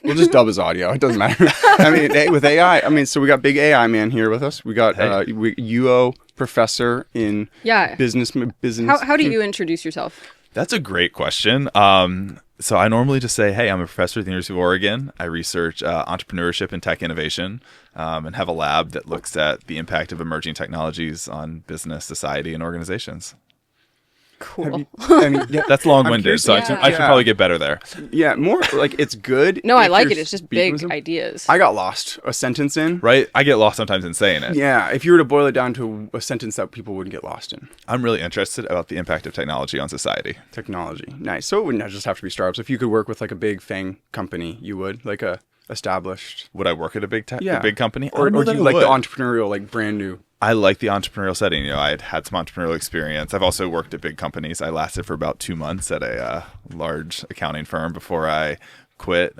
We'll just dub his audio. It doesn't matter. I mean, with AI, so we got big AI man here with us. We got UO professor in business. How do you introduce yourself? That's a great question. So I normally just say, hey, I'm a professor at the University of Oregon. I research entrepreneurship and tech innovation and have a lab that looks at the impact of emerging technologies on business, society, and organizations. Cool. That's long-winded, so I should probably get better there. Yeah, more like it's good. No, I like it. It's just big ideas. I got lost a sentence in. Right? I get lost sometimes in saying it. Yeah, if you were to boil it down to a sentence that people wouldn't get lost in. I'm really interested about the impact of technology on society. Technology. Nice. So it wouldn't just have to be startups. If you could work with like a big FANG company, you would, like a established. Would I work at a big company? Or do you like the entrepreneurial, like brand new? I like the entrepreneurial setting. I had some entrepreneurial experience. I've also worked at big companies. I lasted for about 2 months at a large accounting firm before I quit,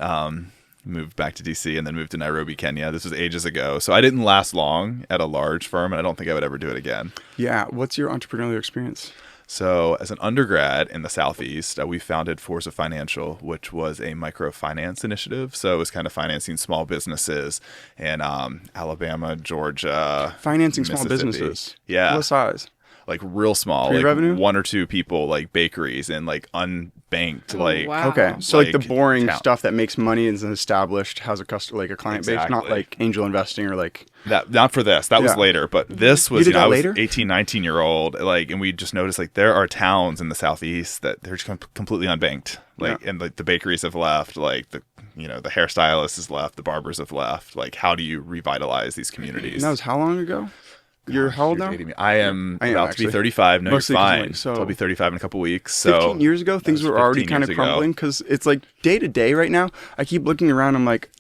moved back to DC, and then moved to Nairobi, Kenya. This was ages ago. So I didn't last long at a large firm, and I don't think I would ever do it again. Yeah. What's your entrepreneurial experience? So as an undergrad in the Southeast, we founded Forza Financial, which was a microfinance initiative. So it was kind of financing small businesses in Alabama, Georgia, financing small businesses. Yeah. What size? Like real small, Pre-revenue? Like 1 or 2 people, like bakeries and like unbanked, Oh, wow. Okay, so like the boring town. stuff that makes money and is established, has a customer, like a client base, not like angel investing or like that. Not for this. That was later, but this was. You did that I was later? 18, 19-year-old, and we just noticed like there are towns in the Southeast that they're just completely unbanked, and like the bakeries have left, like the hairstylist has left, the barbers have left. Like, how do you revitalize these communities? And that was how long ago? You're how old now? I am about to be 35. No, mostly you're fine. Like, so I'll be 35 in a couple weeks. So 15 years ago, things were already kind of crumbling because it's like day to day right now. I keep looking around. I'm like,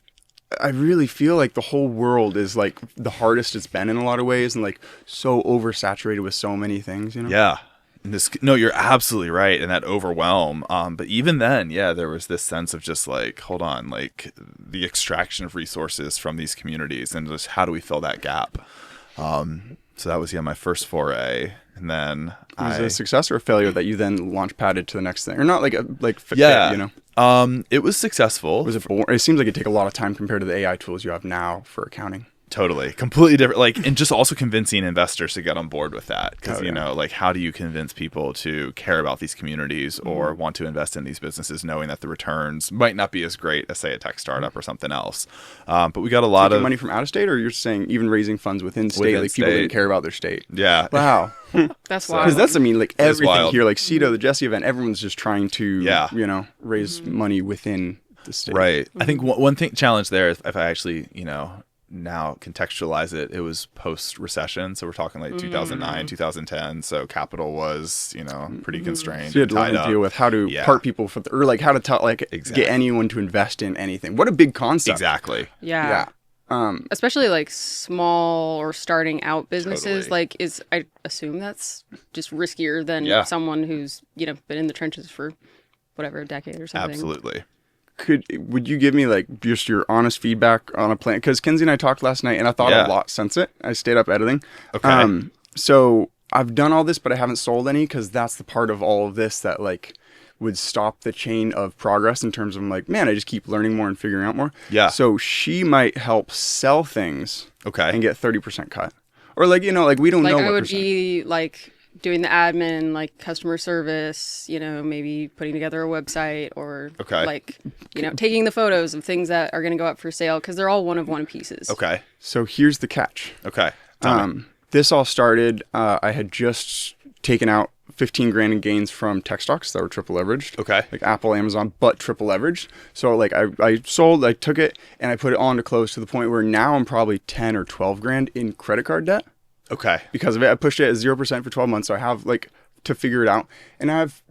I really feel like the whole world is like the hardest it's been in a lot of ways, and like so oversaturated with so many things. Yeah. No, you're absolutely right. And that overwhelm. But even then, there was this sense of just like, hold on, like the extraction of resources from these communities and just how do we fill that gap? So that was my first foray, and then was it a success or a failure that you then launch padded to the next thing, or not like it was successful. Was it boring? It seems like it'd take a lot of time compared to the AI tools you have now for accounting. Totally. Completely different. Like, and just also convincing investors to get on board with that. Because, like, how do you convince people to care about these communities or want to invest in these businesses knowing that the returns might not be as great as, say, a tech startup or something else? But we got a lot of money from out of state, or you're saying even raising funds within state, like people didn't care about their state. Yeah. Wow. That's wild. Because that's, like everything here, like CETO, the Jesse event, everyone's just trying to, raise money within the state. Right. I think one challenge there, if I actually, now contextualize it, it was post-recession, so we're talking like 2009, 2010, so capital was pretty constrained. So you had to learn to deal with how to part people or like how to get anyone to invest in anything. What a big concept. Exactly. Yeah. Especially like small or starting out businesses, like I assume that's just riskier than someone who's been in the trenches for whatever, a decade or something. Absolutely. Would you give me like just your honest feedback on a plan? Because Kenzie and I talked last night, and I thought a lot since it. I stayed up editing. Okay. So I've done all this, but I haven't sold any because that's the part of all of this that like would stop the chain of progress in terms of like, man, I just keep learning more and figuring out more. Yeah. So she might help sell things. Okay. And get 30% cut, or like like we don't know. Like I would be like doing the admin, like customer service, maybe putting together a website or like, taking the photos of things that are going to go up for sale because they're all one pieces. Okay. So here's the catch. Okay. This all started, I had just taken out 15 grand in gains from tech stocks that were triple leveraged. Okay. Like Apple, Amazon, but triple leveraged. So like I sold, I took it and I put it on to close to the point where now I'm probably 10 or 12 grand in credit card debt. Okay. Because of it, I pushed it at 0% for 12 months. So I have like to figure it out, and I have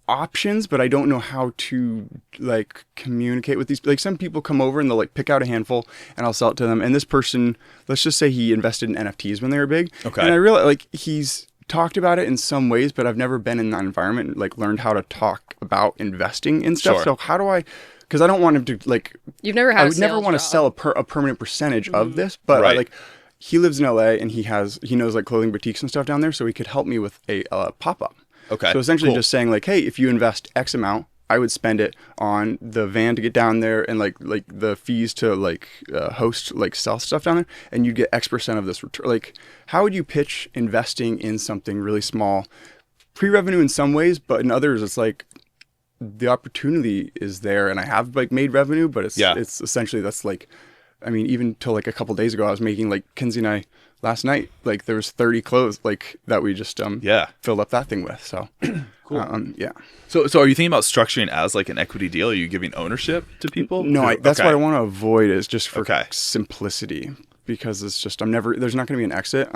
options, but I don't know how to like communicate with these. Like some people come over and they'll like pick out a handful and I'll sell it to them. And this person, let's just say he invested in NFTs when they were big. Okay. And I realized like he's talked about it in some ways, but I've never been in that environment, like learned how to talk about investing and stuff. Sure. So how do I, because I don't want him to like, you've never had I would never want to sell a permanent percentage of this, but I, like, he lives in LA and he knows like clothing boutiques and stuff down there. So he could help me with a pop-up. Okay. So essentially just saying like, hey, if you invest X amount, I would spend it on the van to get down there and like the fees to like host, like sell stuff down there, and you get X% of this return. Like, how would you pitch investing in something really small, pre-revenue in some ways, but in others it's like the opportunity is there, and I have like made revenue, but it's essentially, that's like, I mean, even till like a couple days ago, I was making, like Kinsey and I last night, like there was 30 clothes like that we just filled up that thing with. So cool. So are you thinking about structuring as like an equity deal? Are you giving ownership to people? No, that's what I want to avoid, is just for simplicity, because it's just, there's not going to be an exit.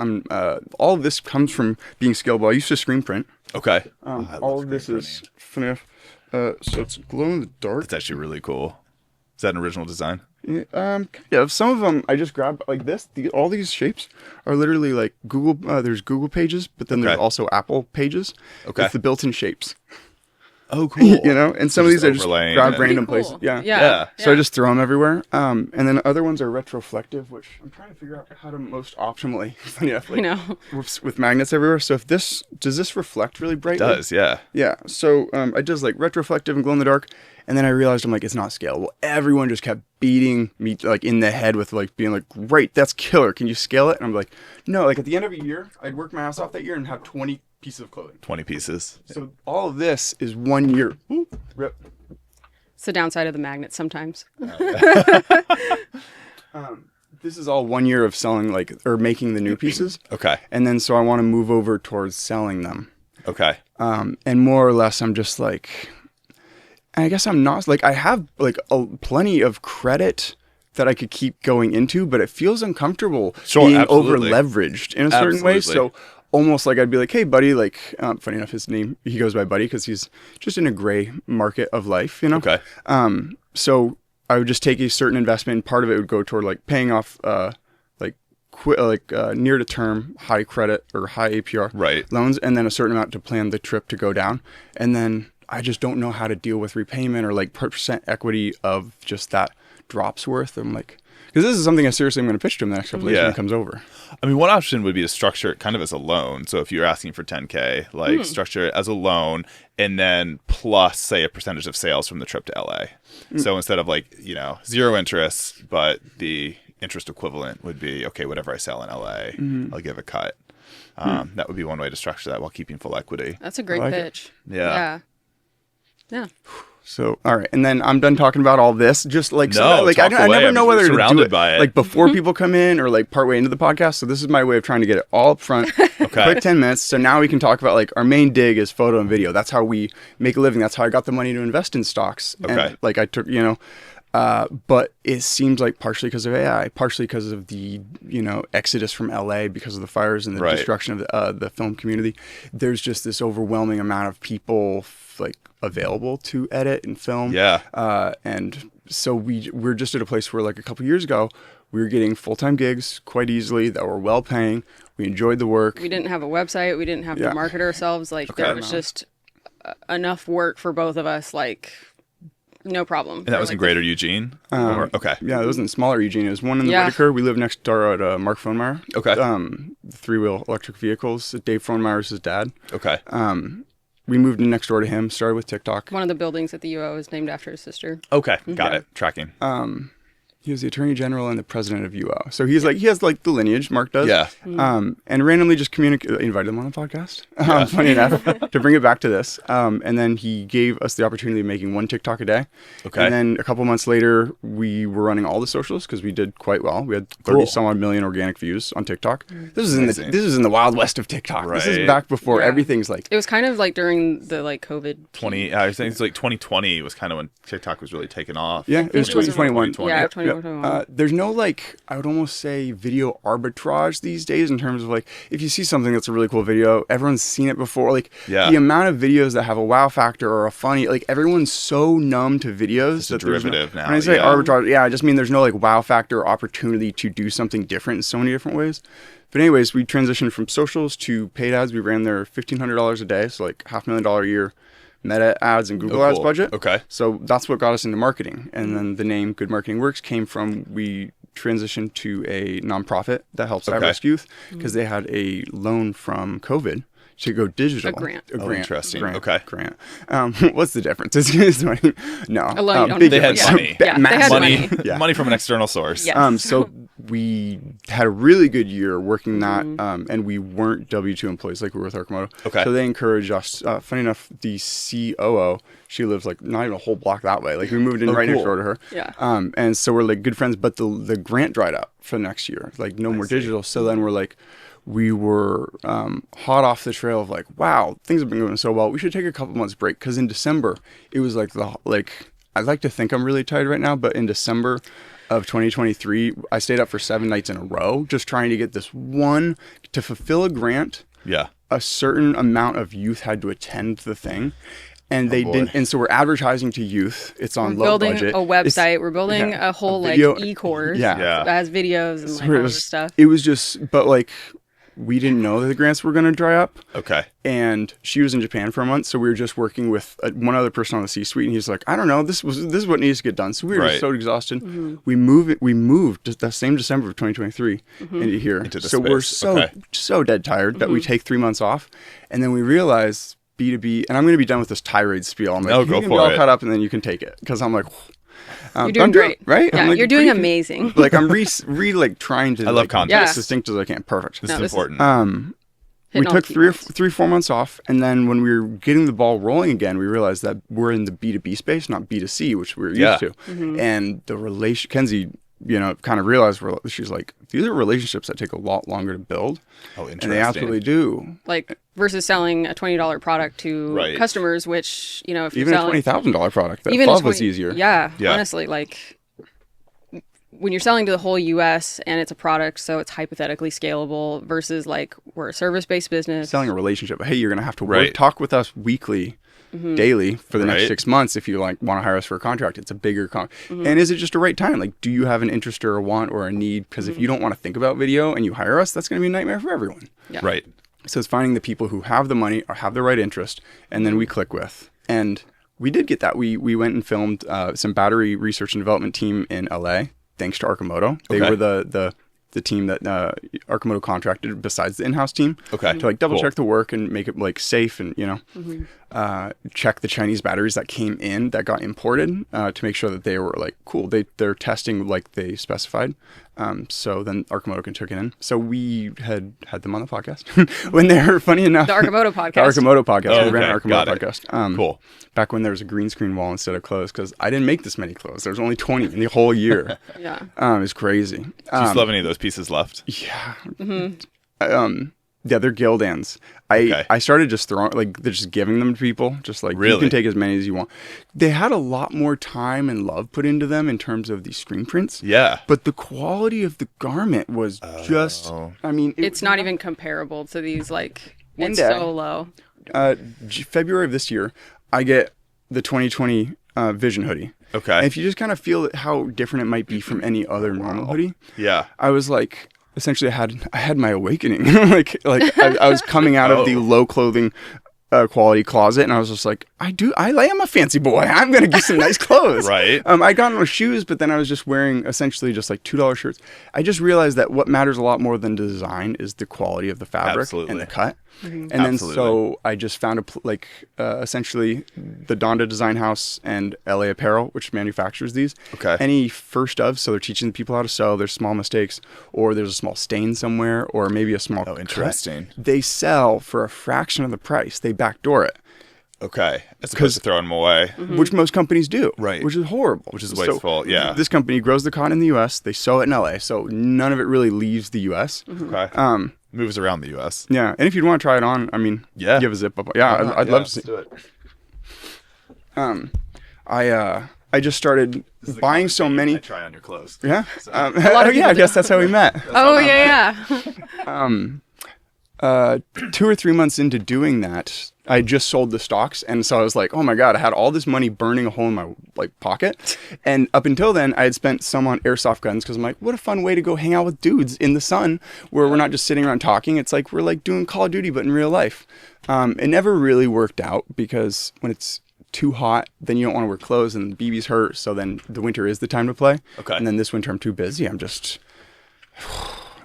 All of this comes from being scalable. I used to screen print. Okay. All of this is funny enough. So it's glow in the dark. It's actually really cool. Is that an original design? Yeah, kind of. Some of them I just grabbed, like this. All these shapes are literally like Google. There's Google pages, but then there's also Apple pages. Okay. It's the built-in shapes. Oh, cool. And some of these are just grabbed random places. Yeah. So I just throw them everywhere. And then other ones are retroflective, which I'm trying to figure out how to most optimally. Funny enough, with magnets everywhere. So if does this reflect really brightly? It does, yeah. Yeah. So I just like retroflective and glow in the dark. And then I realized, I'm like, it's not scalable. Everyone just kept beating me like in the head with like being like, great, that's killer. Can you scale it? And I'm like, no. Like at the end of a year, I'd work my ass off that year and have 20 pieces of clothing. 20 pieces. So all of this is 1 year. Ooh, rip. It's the downside of the magnet sometimes. This is all 1 year of selling or making the new pieces. Okay. And then so I want to move over towards selling them. Okay. And more or less, I'm just like, I guess I'm not like, I have like plenty of credit that I could keep going into, but it feels uncomfortable being over leveraged in a certain way. So almost like I'd be like, hey buddy, like funny enough, his name, he goes by Buddy because he's just in a gray market of life, Okay. So I would just take a certain investment, and part of it would go toward like paying off near to term high credit or high APR loans, and then a certain amount to plan the trip to go down. And then I just don't know how to deal with repayment or like percent equity of just that drop's worth. I'm like, because this is something I seriously am going to pitch to him the next couple of days when he comes over. I mean, one option would be to structure it kind of as a loan. So if you're asking for 10K, like structure it as a loan and then plus say a percentage of sales from the trip to LA. So instead of like, zero interest, but the interest equivalent would be, okay, whatever I sell in LA, I'll give a cut. That would be one way to structure that while keeping full equity. That's a great pitch. Yeah. So, all right. And then I'm done talking about all this. Just like, I never know whether to do it like before people come in or like partway into the podcast. So this is my way of trying to get it all up front. Quick 10 minutes. So now we can talk about like our main dig is photo and video. That's how we make a living. That's how I got the money to invest in stocks. Okay. And like I took, but it seems like partially because of AI, partially because of the, exodus from LA because of the fires and the destruction of the film community. There's just this overwhelming amount of people like available to edit and film. And so we're just at a place where like a couple years ago, we were getting full-time gigs quite easily that were well-paying. We enjoyed the work. We didn't have a website. We didn't have to market ourselves. Like there was just enough work for both of us. Like no problem. And that was in Greater Eugene? Okay. Yeah, it was in smaller Eugene. It was one in the Whitaker. We live next door at Mark Frohnmeyer. Okay. Three-wheel electric vehicles. Dave Frohnmeyer's his dad. Okay. We moved in next door to him, started with TikTok. One of the buildings at the UO is named after his sister. Okay, got it. Tracking. He was the attorney general and the president of UO. So he's like, he has like the lineage, Mark does. Yeah. And randomly just invited him on the podcast, funny enough, to bring it back to this. And then he gave us the opportunity of making one TikTok a day. Okay. And then a couple months later, we were running all the socials because we did quite well. We had 30 some odd million organic views on TikTok. This is in the wild west of TikTok. This is back before everything's like. It was kind of like during the like COVID. I think it's like 2020 was kind of when TikTok was really taking off. Yeah, it was 2021. Yeah, 2021. There's no like, I would almost say video arbitrage these days in terms of like, if you see something that's a really cool video, everyone's seen it before. Like the amount of videos that have a wow factor or a funny, like everyone's so numb to videos. It's a derivative now. When I say arbitrage, I just mean there's no like wow factor or opportunity to do something different in so many different ways. But anyways, we transitioned from socials to paid ads. We ran there $1,500 a day, so like $500,000 a year. Meta ads and Google ads budget. Okay. So that's what got us into marketing. And then the name Good Marketing Works came from, we transitioned to a nonprofit that helps at-risk youth because they had a loan from COVID to go digital. A grant. Interesting. Okay. Grant. What's the difference? It's money. No. A loan you don't big They had difference. money. Yeah, they had money. money. Money from an external source. Yes. So we had a really good year working that, and we weren't W-2 employees like we were with Arcimoto. Okay. So they encouraged us. Funny enough, the COO, she lives like not even a whole block that way. Like we moved in right next door to her. Yeah. And so we're like good friends, but the grant dried up for next year. Like no more digital. So then we're like, we were hot off the trail of like, wow, things have been going so well. We should take a couple months break, because in December it was like I'd like to think I'm really tired right now, but in December of 2023, I stayed up for 7 nights in a row just trying to get this one to fulfill a grant. Yeah. A certain amount of youth had to attend the thing. And they didn't, and so we're advertising to youth. It's on low budget. We're building a website. We're building a whole video, e-course yeah. that has videos and like all this stuff. It was just, but like, we didn't know that the grants were going to dry up. Okay. And she was in Japan for a month, so we were just working with one other person on the C-suite, and he's like, I don't know, this is what needs to get done. So we were just so exhausted. We moved just that same December of 2023 into here. Into the so space. We're so dead tired that we take 3 months off, and then we realize B2B, and I'm going to be done with this tirade spiel. I'm like, you can be all caught up, and then you can take it, because I'm like, you're doing great, right? Yeah, like, you're doing amazing. Like I'm like trying to. I love content. As distinct as I can. Perfect. This is important. We took 4 months off, and then when we were getting the ball rolling again, we realized that we're in the B2B space, not B2C, which we were used to. And the Kenzie, kind of realized she's like, these are relationships that take a lot longer to build. Oh, interesting. And they absolutely do. Like versus selling a $20 product to customers, which if you're even selling a $20,000 product, that even was easier. Yeah, honestly, like when you're selling to the whole U.S. and it's a product, so it's hypothetically scalable versus like we're a service-based business. Selling a relationship. Hey, you're going to have to talk with us weekly, daily for the next 6 months if you want to hire us for a contract. It's a bigger and is it just a right time? Like, do you have an interest or a want or a need? Because if you don't want to think about video and you hire us, that's going to be a nightmare for everyone. Yeah. Right. So it's finding the people who have the money or have the right interest, and then we click with. And we did get that. We went and filmed some battery research and development team in LA. Thanks to Arcimoto. They were the team that Arcimoto contracted besides the in-house team to like double check the work and make it like safe and check the Chinese batteries that came in that got imported to make sure that they were like cool. They're testing like they specified. So then Arcimoto took it in. So we had them on the podcast when they were, funny enough, the Arcimoto podcast. The Arcimoto podcast. Oh, we ran an Got Arcimoto it. podcast. Cool. Back when there was a green screen wall instead of clothes, because I didn't make this many clothes. There was only 20 in the whole year. Yeah. It's crazy. Do you still have any of those pieces left? Yeah. Yeah, they're Gildans. I started just throwing, like, they're just giving them to people. Just like, you can take as many as you want. They had a lot more time and love put into them in terms of the screen prints. Yeah. But the quality of the garment was just, I mean. It's not even comparable to these, like, it's so low. February of this year, I get the 2020 Vision hoodie. Okay. And if you just kind of feel how different it might be from any other normal hoodie. Yeah. I was like, essentially I had my awakening. I was coming out of the low clothing quality closet, and I was just like, I am a fancy boy. I'm gonna get some nice clothes. Right. I got on shoes, but then I was just wearing essentially just like $2 shirts. I just realized that what matters a lot more than design is the quality of the fabric and the cut. And then so I just found essentially the Donda Design House and LA Apparel, which manufactures these. Okay. Any first of, so they're teaching people how to sew. There's small mistakes, or there's a small stain somewhere, or maybe a small cut. Interesting. They sell for a fraction of the price. They backdoor it. Okay. As opposed to throwing them away. Which most companies do. Right. Which is horrible. Which is wasteful. This company grows the cotton in the U.S. They sew it in L.A., so none of it really leaves the U.S. Okay. Moves around the U.S. Yeah, and if you'd want to try it on, I mean, give a zip up. Yeah, I'd love to see. Do it. I just started buying so many. I try on your clothes. Yeah. I guess that's how we met. Oh yeah. 2 or 3 months into doing that, I just sold the stocks, and so I was like, oh my god, I had all this money burning a hole in my pocket, and up until then I had spent some on airsoft guns, because I'm like, what a fun way to go hang out with dudes in the sun where we're not just sitting around talking. It's like we're like doing Call of Duty but in real life. It never really worked out, because when it's too hot, then you don't want to wear clothes and the BBs hurt, so then the winter is the time to play. Okay. And then this winter I'm too busy. I'm just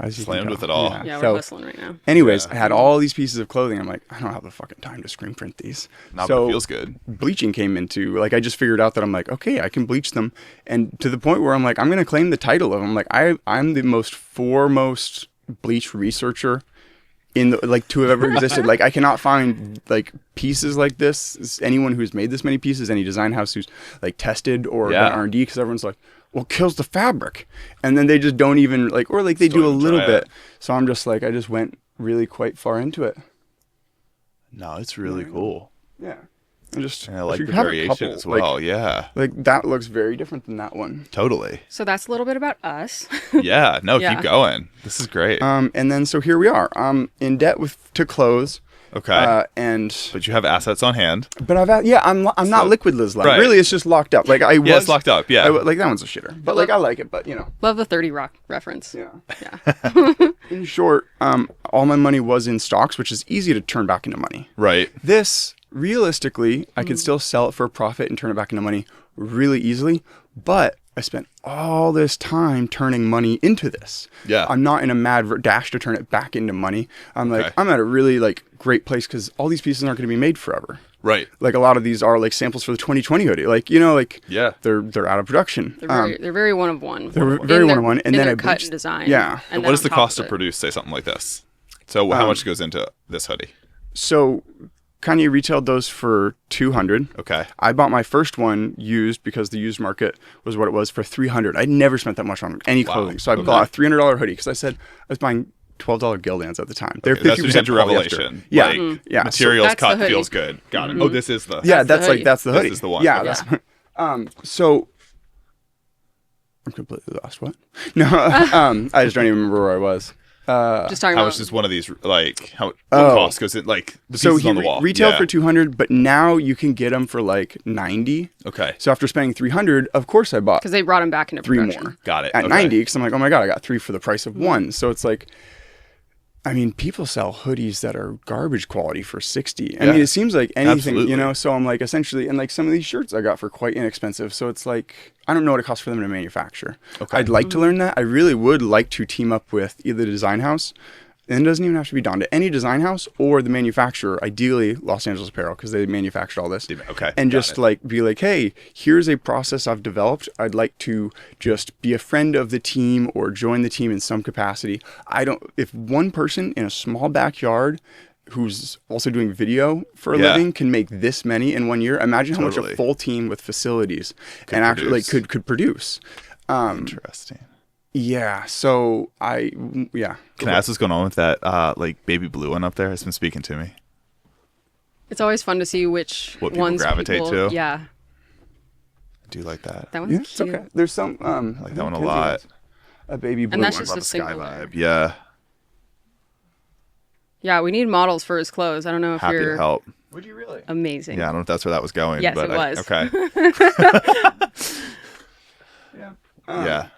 as you Slammed can with tell. it all. Yeah, we're So, hustling right now. anyways, I had all these pieces of clothing. I'm like, I don't have the fucking time to screen print these. But So it feels good. bleaching came into, like, I just figured out that I'm like, okay, I can bleach them. And to the point where I'm like, I'm going to claim the title of them. Like, I'm the most foremost bleach researcher in the, like, to have ever existed. Like, I cannot find like pieces like this. Anyone who's made this many pieces, any design house who's like tested or done R&D, because everyone's like, well, it kills the fabric, and then they just don't even like, or like they do a little bit. So I'm just like, I just went really quite far into it. No, it's really cool. Yeah. And I like the variation as well. Like, yeah. Like that looks very different than that one. Totally. So that's a little bit about us. Yeah. No, keep going. This is great. And then so here we are. In debt to clothes. Okay. But you have assets on hand. But I'm not liquid Liz. Right. Really, it's just locked up. Like it's locked up. Yeah. Like that one's a shitter. But like I like it. But you know. Love the 30 Rock reference. Yeah. In short, all my money was in stocks, which is easy to turn back into money. Right. This realistically, I could still sell it for a profit and turn it back into money really easily. But I spent all this time turning money into this. Yeah. I'm not in a mad dash to turn it back into money. I'm like, I'm at a really like great place because all these pieces aren't going to be made forever. Right. Like a lot of these are like samples for the 2020 hoodie. Like, you know, like they're out of production. They're very one of one. They're very one of one. And then I cut and design. Yeah. And what is the cost to produce, say, something like this? So how much goes into this hoodie? So Kanye retailed those for $200. Okay. I bought my first one used because the used market was what it was for $300. I'd never spent that much on any clothing. So I bought a $300 hoodie because I said I was buying $12 Gildan's at the time. They're 50% that's your revelation. Yeah. Like, materials cut feels good. Got it. Oh, this is the that's the hoodie. This is the one. Yeah. So I'm completely lost. What? No. I just don't even remember where I was. Just talking how about much is one of these, like, what cost goes it, like, the pieces on the wall? Retailed for $200, but now you can get them for like $90. Okay. So after spending $300, of course I bought because they brought them back into three production. more. Got it. At $90, because I'm like, oh my God, I got 3 for the price of 1. So it's like, I mean, people sell hoodies that are garbage quality for $60. I mean, it seems like anything, you know? So I'm like, essentially, and like some of these shirts I got for quite inexpensive. So it's like, I don't know what it costs for them to manufacture. Okay. I'd like to learn that. I really would like to team up with either the design house, and it doesn't even have to be Donda, any design house or the manufacturer, ideally Los Angeles Apparel, because they manufactured all this. Okay. And just like be like, hey, here's a process I've developed. I'd like to just be a friend of the team or join the team in some capacity. If one person in a small backyard who's also doing video for a living can make this many in 1 year, imagine how much a full team with facilities actually like could produce. Interesting. Yeah. So Can I ask what's going on with that like baby blue one up there? It's been speaking to me. It's always fun to see what ones gravitate to. Yeah. I do like that. That one's cute. It's okay. There's some I like that one a lot. A baby blue and that's one. just a single sky layer. vibe. Yeah. Yeah, we need models for his clothes. I don't know if Happy you're to help. Would you really? Amazing. Yeah, I don't know if that's where that was going. Yes, but it was. Okay. Yeah. Yeah.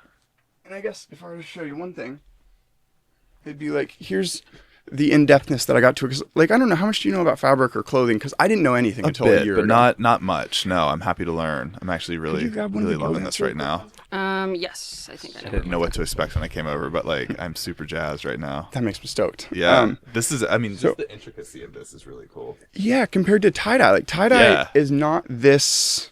And I guess if I were to show you one thing, it'd be like, here's the in-depthness that I got to. Because, like, I don't know, how much do you know about fabric or clothing? Because I didn't know anything until a year but ago. not much. No, I'm happy to learn. I'm actually really loving this right now. Yes, I think I know. I didn't know what to expect when I came over, but like I'm super jazzed right now. That makes me stoked. Yeah. Just the intricacy of this is really cool. Yeah, compared to tie-dye. Like, tie-dye is not this...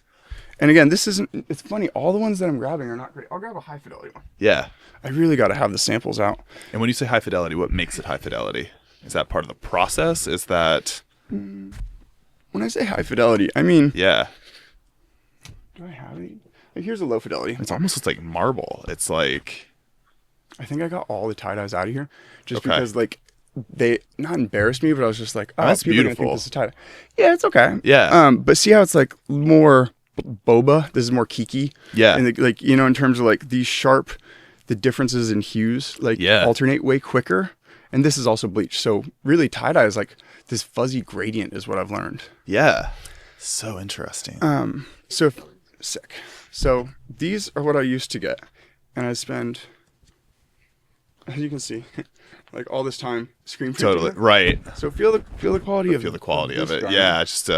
And again, this isn't... It's funny, all the ones that I'm grabbing are not great. I'll grab a high-fidelity one. Yeah. I really got to have the samples out. And when you say high fidelity, what makes it high fidelity? Is that part of the process? Is that... When I say high fidelity, I mean... Yeah. Do I have any? Like, here's a low fidelity. It's almost like marble. It's like... I think I got all the tie-dyes out of here. Just because, like, they not embarrassed me, but I was just like, oh, that's people beautiful. are gonna think this is tie-dye. Yeah, it's okay. Yeah. But see how it's, like, more boba? This is more kiki. Yeah. And, like, you know, in terms of, like, these sharp... The differences in hues, like, alternate way quicker. And this is also bleach. So really tie-dye is like this fuzzy gradient is what I've learned. Yeah. So interesting. Sick. So these are what I used to get. And I spend, as you can see, like all this time screen printing. Totally. Right. So feel the quality of it. Feel the quality of it. Yeah. Just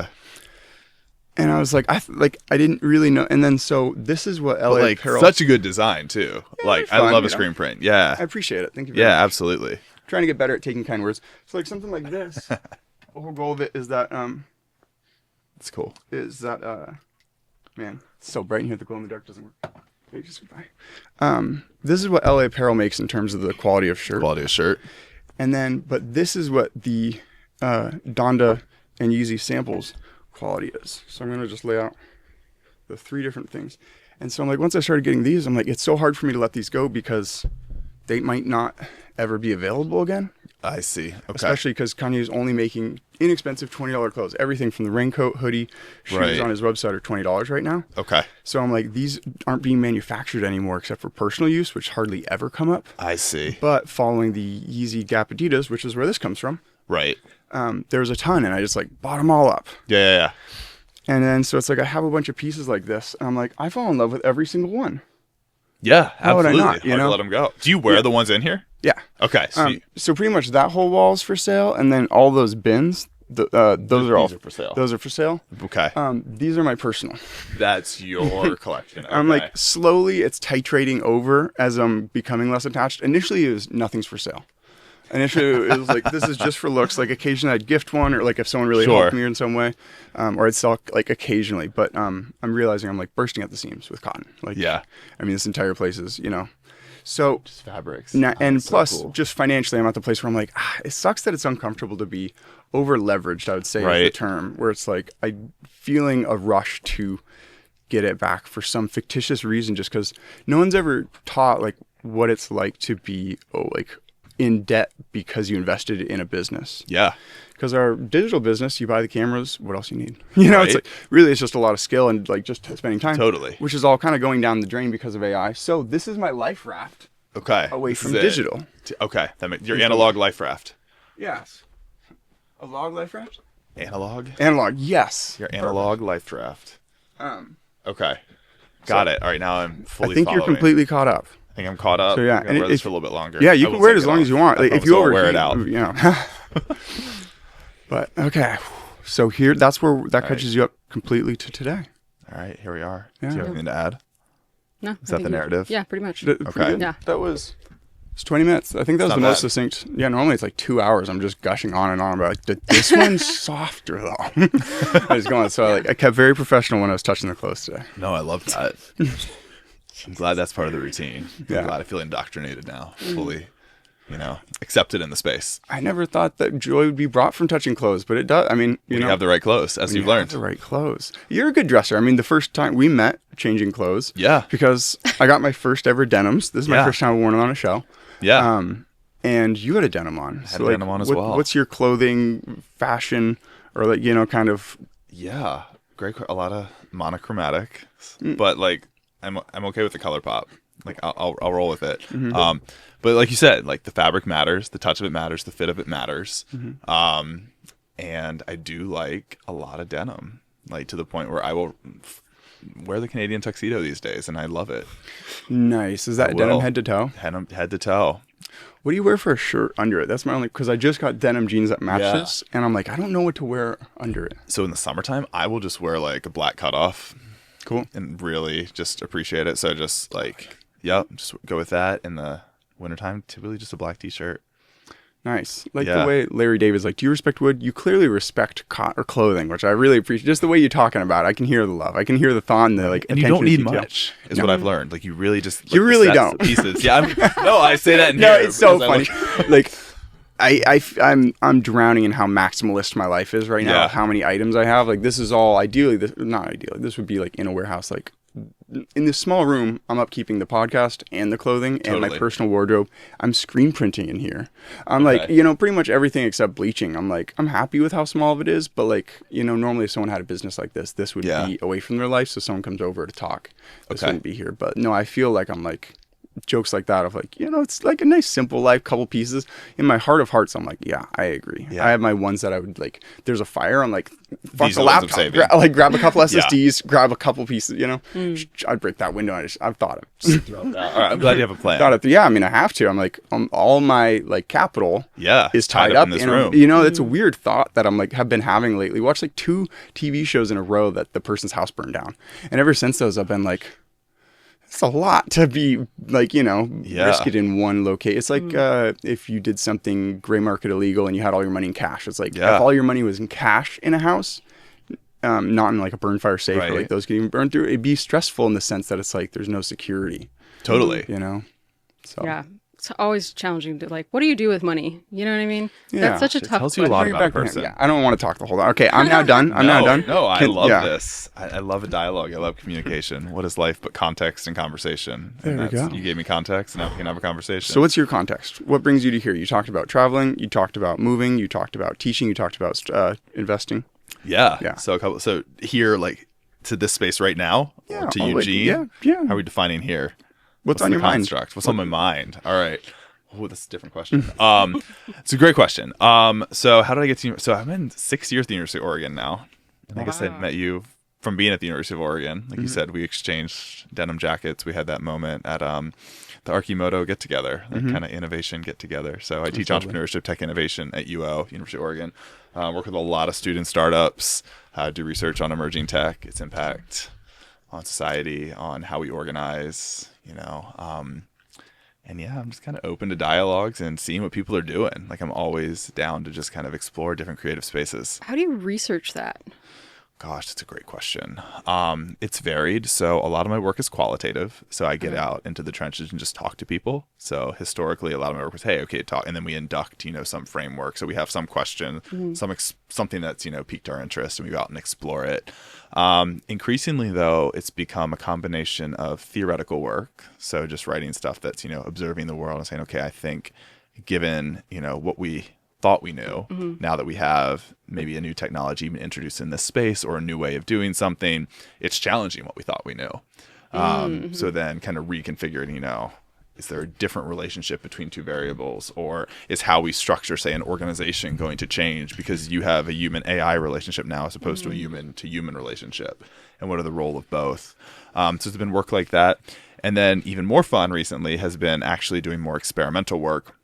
And I was like, I didn't really know. And then so this is what LA like Apparel. Such a good design too. Yeah, like I fun, love a screen print. Yeah. I appreciate it. Thank you very much. Yeah, absolutely. Trying to get better at taking kind words. So like something like this. The whole goal of it is that It's cool. Is that man, it's so bright in here the glow in the dark doesn't work. Okay, just goodbye. This is what LA Apparel makes in terms of the quality of shirt. Quality of shirt. And then but this is what the Donda and Yeezy samples quality is. So I'm going to just lay out the 3 different things. And so I'm like, once I started getting these, I'm like, it's so hard for me to let these go because they might not ever be available again. I see. Okay. Especially because Kanye is only making inexpensive $20 clothes. Everything from the raincoat, hoodie, shoes on his website are $20 right now. Okay. So I'm like, these aren't being manufactured anymore except for personal use, which hardly ever come up. I see. But following the Yeezy Gap Adidas, which is where this comes from. Right. There was a ton, and I just like bought them all up. Yeah. And then so it's like I have a bunch of pieces like this, and I'm like, I fall in love with every single one. Yeah, How would I absolutely. not, you know? Let them go. Do you wear the ones in here? Yeah. Okay. So pretty much that whole wall is for sale, and then all those bins, those are all for sale. Those are for sale. Okay. These are my personal. That's your collection. Okay. I'm like slowly it's titrating over as I'm becoming less attached. Initially it was nothing's for sale. Initially it was like this is just for looks. Like occasionally I'd gift one, or like if someone really helped me in some way, or I'd sell like occasionally. But I'm realizing I'm like bursting at the seams with cotton. Like I mean this entire place is so just fabrics. And plus just financially I'm at the place where I'm like it sucks that it's uncomfortable to be over leveraged. I would say is the term, where it's like I'm feeling a rush to get it back for some fictitious reason, just because no one's ever taught like what it's like to be in debt because you invested in a business. Yeah. Because our digital business, you buy the cameras, what else you need? It's like really it's just a lot of skill and like just spending time. Totally. Which is all kind of going down the drain because of AI. So this is my life raft. Okay. Away from digital. Okay. Your analog life raft. Yes. A log life raft? Analog, yes. Your analog life raft. Okay. Got it. All right, now I'm fully I think following. you're completely caught up. I think I'm caught up. So yeah, I'm gonna wear this for a little bit longer. Yeah, you can wear it as long as you want. Like, if you wear it out. But okay, so that's where that catches you up completely to today. All right, here we are. Yeah. Do you have anything to add? No. Is that the narrative? Yeah, pretty much. Okay. Yeah. It's 20 minutes. I think that was the most succinct. Yeah, normally it's like 2 hours. I'm just gushing on and on about like this one's softer though. I was going. So I kept very professional when I was touching the clothes today. No, I love that. I'm glad that's part of the routine. I'm glad I feel indoctrinated now, fully, accepted in the space. I never thought that joy would be brought from touching clothes, but it does. I mean, you have the right clothes, as you've learned. The right clothes. You're a good dresser. I mean, the first time we met changing clothes. Yeah. Because I got my first ever denims. This is my first time I've worn it on a show. Yeah. And you had a denim on. I had a denim on as well. What's your clothing fashion or like, kind of? Yeah. Great. A lot of monochromatic, but like, I'm okay with the color pop. Like I'll roll with it. Mm-hmm. But like you said, like the fabric matters, the touch of it matters, the fit of it matters. Mm-hmm. And I do like a lot of denim, like to the point where I will wear the Canadian tuxedo these days, and I love it. Nice. Is that denim head to toe? Denim head to toe. What do you wear for a shirt under it? That's my only, because I just got denim jeans that match this, and I'm like, I don't know what to wear under it. So in the summertime, I will just wear like a black cutoff. Cool. And really just appreciate it. So just like, just go with that. In the wintertime, typically just a black t-shirt. Nice. Like the way Larry David's like, do you respect wood? You clearly respect clothing, which I really appreciate. Just the way you're talking about it. I can hear the love. I can hear the thought and the like. And you don't need much, is what I've learned. Like you really just. Like, you really don't. Pieces. Yeah. I say that in No, here it's so funny. Like, I'm drowning in how maximalist my life is right now. How many items I have. Like this is all not ideally. This would be like in a warehouse. Like in this small room, I'm upkeeping the podcast and the clothing and my personal wardrobe. I'm screen printing in here. I'm like, pretty much everything except bleaching. I'm like, I'm happy with how small of it is, but like, normally if someone had a business like this would be away from their life. So someone comes over to talk. This wouldn't be here. But no, I feel like I'm like jokes like that of like, it's like a nice simple life, couple pieces. In my heart of hearts, I'm like, yeah, I agree. I have my ones that I would like, there's a fire, I'm like, fuck These the are the ones I'm laptop. saving. Grab a couple SSDs, grab a couple pieces, I'd break that window. I've thought of Just throw it out. All right, I'm glad you have a plan. Yeah, I mean, I have to. I'm like, all my like capital is tied up in this room. It's a weird thought that I'm like, have been having lately. Watched like 2 TV shows in a row that the person's house burned down. And ever since those, I've been like, it's a lot to be like, risk it in one location. It's like if you did something gray market illegal and you had all your money in cash. It's like if all your money was in cash in a house, not in like a burn fire safe or like those getting burned through, it'd be stressful in the sense that it's like there's no security. Totally. So yeah. It's always challenging to like, what do you do with money? You know what I mean? Yeah. That's such a It tough tells you a lot about a person. Yeah, I don't want to talk the whole time. Okay, I'm now done. Now done. No, I love this. I love a dialogue. I love communication. What is life but context and conversation? And there we go. You gave me context, now we can have a conversation. So what's your context? What brings you to here? You talked about traveling. You talked about moving. You talked about teaching. You talked about investing. Yeah. So here, like to this space right now, or to Eugene. Yeah. How are we defining here? What's on your mind? What's on my mind? All right. Oh, that's a different question. It's a great question. So how did I get to? So I'm in 6 years at the University of Oregon now. And I guess I met you from being at the University of Oregon. Like you said, we exchanged denim jackets. We had that moment at the Archimoto get together, like kind of innovation get together. So I teach entrepreneurship, tech innovation at UO, University of Oregon. Work with a lot of student startups. Do research on emerging tech, its impact on society, on how we organize. And yeah, I'm just kind of open to dialogues and seeing what people are doing. Like I'm always down to just kind of explore different creative spaces. How do you research that? Gosh, that's a great question. It's varied. So a lot of my work is qualitative. So I get out into the trenches and just talk to people. So historically, a lot of my work was, talk. And then we induct, some framework. So we have some question, something that's, piqued our interest and we go out and explore it. Increasingly, though, it's become a combination of theoretical work. So just writing stuff that's, observing the world and saying, okay, I think given, what we thought we knew, now that we have maybe a new technology even introduced in this space or a new way of doing something, it's challenging what we thought we knew. So then kind of reconfiguring, is there a different relationship between two variables, or is how we structure, say, an organization going to change because you have a human AI relationship now as opposed to a human to human relationship, and what are the role of both? So it's been work like that. And then even more fun recently has been actually doing more experimental work.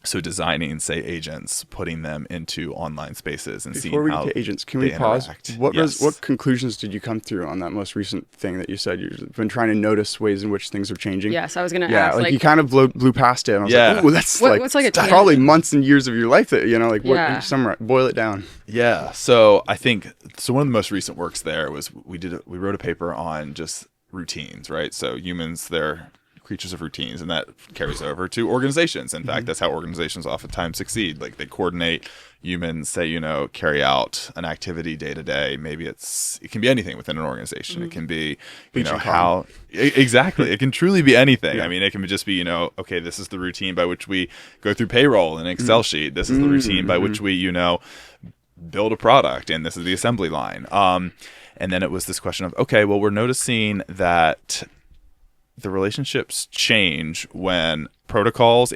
So designing, say, agents, putting them into online spaces and seeing how Before we get to agents, can we pause? Interact. What conclusions did you come through on that most recent thing that you said? You've been trying to notice ways in which things are changing. Yes, I was going to ask. Like you kind of blew past it. And I was like, ooh, that's what's like that's probably months and years of your life that, what, summarize, boil it down. Yeah. So I think, one of the most recent works there was we wrote a paper on just routines, right? So humans, they're creatures of routines, and that carries over to organizations. In fact, that's how organizations oftentimes succeed. Like they coordinate. Humans say, carry out an activity day to day. Maybe it can be anything within an organization. It can be, exactly. It can truly be anything. Yeah. I mean, it can just be, okay, this is the routine by which we go through payroll in an Excel sheet. This is the routine by which we, build a product, and this is the assembly line. And then it was this question of, okay, well, we're noticing that the relationships change when protocols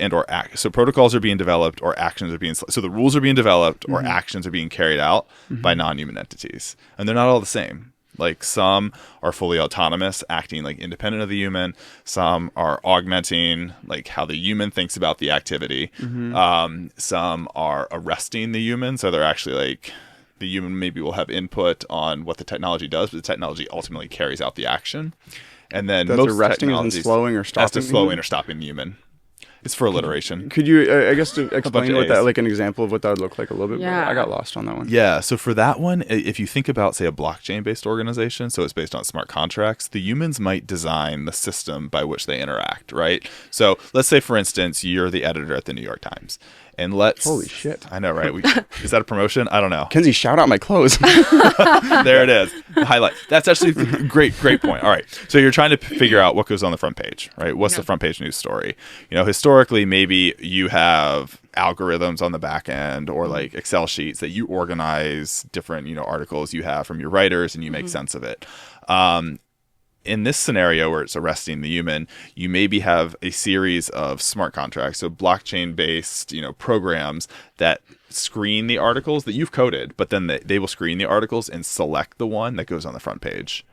so protocols are being developed or actions are being, so the rules are being developed or actions are being carried out by non-human entities. And they're not all the same. Like some are fully autonomous, acting like independent of the human. Some are augmenting like how the human thinks about the activity. Some are arresting the human. So they're actually like, the human maybe will have input on what the technology does, but the technology ultimately carries out the action. And then that's most arresting is slowing or stopping. That's slowing or stopping the human. It's for alliteration. Could you, I guess, to explain what that, like an example of what that would look like a little bit? Yeah. I got lost on that one. Yeah. So for that one, if you think about, say, a blockchain-based organization, so it's based on smart contracts, the humans might design the system by which they interact, right? So let's say, for instance, you're the editor at the New York Times. And holy shit. I know, right? Is that a promotion? I don't know. Kenzie, shout out my clothes. There it is. The highlight. That's actually a great point. All right. So you're trying to figure out what goes on the front page, right? What's the front page news story? Historically, maybe you have algorithms on the back end or like Excel sheets that you organize different, articles you have from your writers and you make sense of it. in this scenario where it's arresting the human, you maybe have a series of smart contracts, so blockchain-based, programs that screen the articles that you've coded, but then they will screen the articles and select the one that goes on the front page.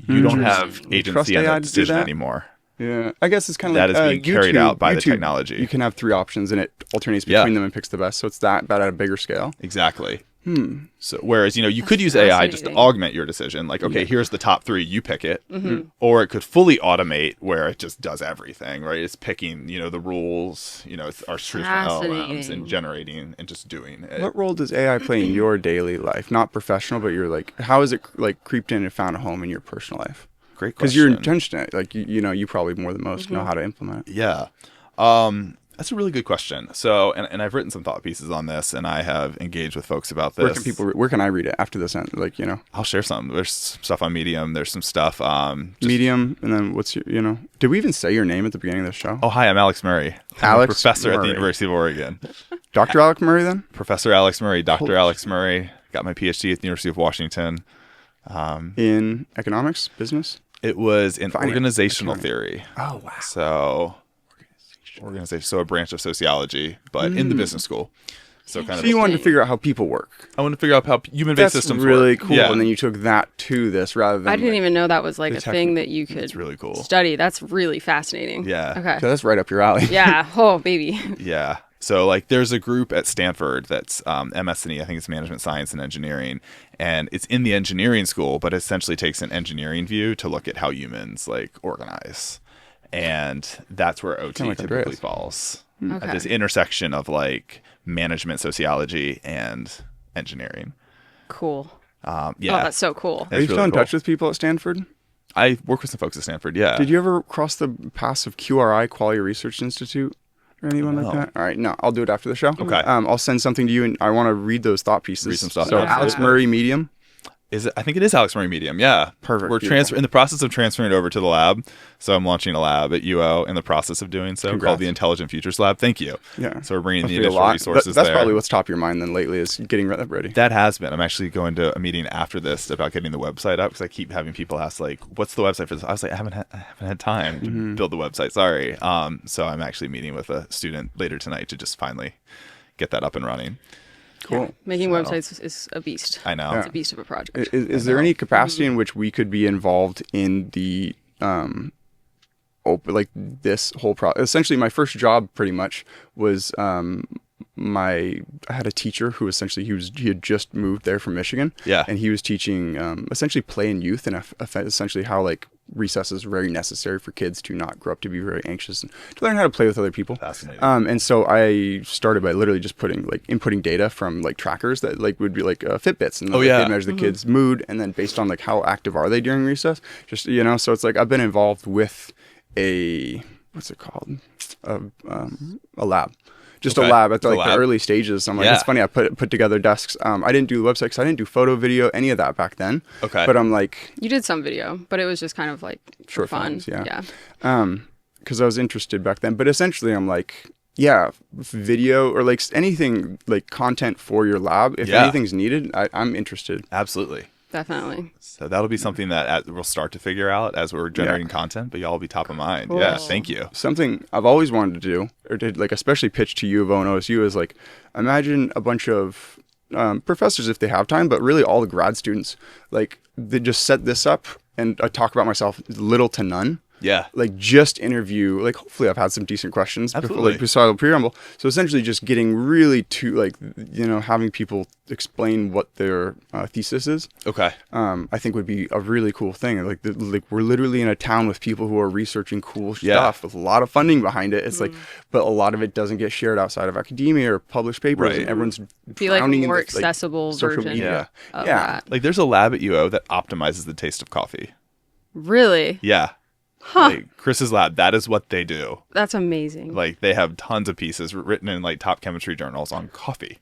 You don't have agency on that decision anymore. Yeah, I guess it's kind of that like is being carried out by the technology. You can have 3 options, and it alternates between them and picks the best. So it's that, but at a bigger scale. Exactly. So whereas you could use AI just to augment your decision, like here's the top 3, you pick it, or it could fully automate where it just does everything, right? It's picking the rules, our traditional LLMs and generating and just doing it. What role does AI play in your daily life? Not professional, but you're like, how is it like creeped in and found a home in your personal life? Great question. Because you're intentional, like you probably more than most know how to implement it. Yeah. That's a really good question. So, and I've written some thought pieces on this, and I have engaged with folks about this. Where can I read it after this? I'll share some. There's stuff on Medium. There's some stuff. Medium, and then what's your, did we even say your name at the beginning of the show? Oh, hi, I'm Alex Murray. I'm a professor at the University of Oregon. Dr. Alex Murray, then? Professor Alex Murray, Dr. Alex Murray. Got my PhD at the University of Washington. In economics, business? It was in organizational theory. Oh, wow. So a branch of sociology, but in the business school. So you wanted to figure out how people work. I wanted to figure out how human-based systems work. That's really cool. Yeah. And then you took that to this rather than... I didn't even know that was like a thing that you could really cool. study. That's really fascinating. Yeah. Okay. So that's right up your alley. Yeah. Oh, baby. Yeah. So there's a group at Stanford that's MS&E, I think it's Management Science and Engineering, and it's in the engineering school, but essentially takes an engineering view to look at how humans organize. And that's where OT typically falls. At this intersection of management sociology and engineering. Cool. Yeah. Oh, that's so cool. Are you still in touch with people at Stanford? I work with some folks at Stanford, yeah. Did you ever cross the paths of QRI, Quality Research Institute? Or anyone like that? All right, no, I'll do it after the show. Okay. I'll send something to you, and I want to read those thought pieces. Read some stuff. So Alex Murray, Medium. Is it? I think it is Alex Murray Medium. Yeah, perfect. We're in the process of transferring it over to the lab. So I'm launching a lab at UO in the process of doing so. Congrats. Called the Intelligent Futures Lab. Thank you. Yeah. So we're bringing the initial resources. That's probably what's top of your mind then lately is getting that ready. That has been. I'm actually going to a meeting after this about getting the website up because I keep having people ask what's the website for this? I was like, I haven't had time to build the website. Sorry. So I'm actually meeting with a student later tonight to just finally get that up and running. Cool. Yeah. Making websites is a beast. I know. It's a beast of a project. Is there any capacity in which we could be involved in the this whole process? Essentially, my first job pretty much was I had a teacher who essentially he had just moved there from Michigan. Yeah. And he was teaching essentially play and youth and essentially how recess is very necessary for kids to not grow up to be very anxious and to learn how to play with other people. Fascinating. And so I started by literally just inputting data from trackers that would be Fitbits and they'd measure the kids' mood and then based on how active are they during recess. Just so it's I've been involved with what's it called? A lab. Just a lab at the early stages. I'm it's funny. I put together desks. I didn't do the website because I didn't do photo, video, any of that back then. Okay. But I'm you did some video, but it was just kind of short fun. Films, yeah. Because I was interested back then. But essentially, I'm video or anything content for your lab. If anything's needed, I'm interested. Absolutely. Definitely. So that'll be something that we'll start to figure out as we're generating content, but y'all will be top of mind. Cool. Yeah, thank you. Something I've always wanted to do, or did especially pitch to U of O and OSU is imagine a bunch of professors if they have time, but really all the grad students, they just set this up and I talk about myself little to none. Yeah. Just interview, hopefully I've had some decent questions before, beside the preamble. So essentially just getting really to, having people explain what their thesis is. Okay. I think would be a really cool thing. We're literally in a town with people who are researching cool stuff with a lot of funding behind it. It's but a lot of it doesn't get shared outside of academia or published papers. Right. And everyone's be a more accessible social version media. Of that. There's a lab at UO that optimizes the taste of coffee. Really? Yeah. Huh. Chris's lab, that is what they do. That's amazing. They have tons of pieces written in top chemistry journals on coffee.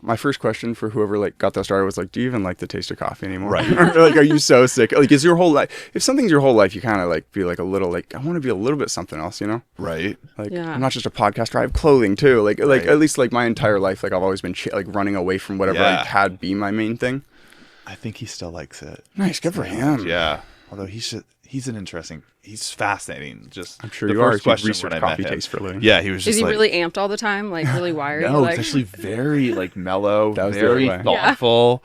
My first question for whoever got that started was do you even like the taste of coffee anymore? Right. Or are you so sick? Is your whole life, if something's your whole life, you kind of be a little I want to be a little bit something else, Right. I'm not just a podcaster, I have clothing too. Right. At least my entire life, I've always been running away from whatever I had be my main thing. I think he still likes it. Nice, good for him. Yeah. Although he he's fascinating. Just I'm sure the you are. first You question research when I met coffee him. taste for a living. Yeah, he was just Is he like, really amped all the time? Like really wired? no, Like... it's actually very like mellow, That was the very other way. thoughtful.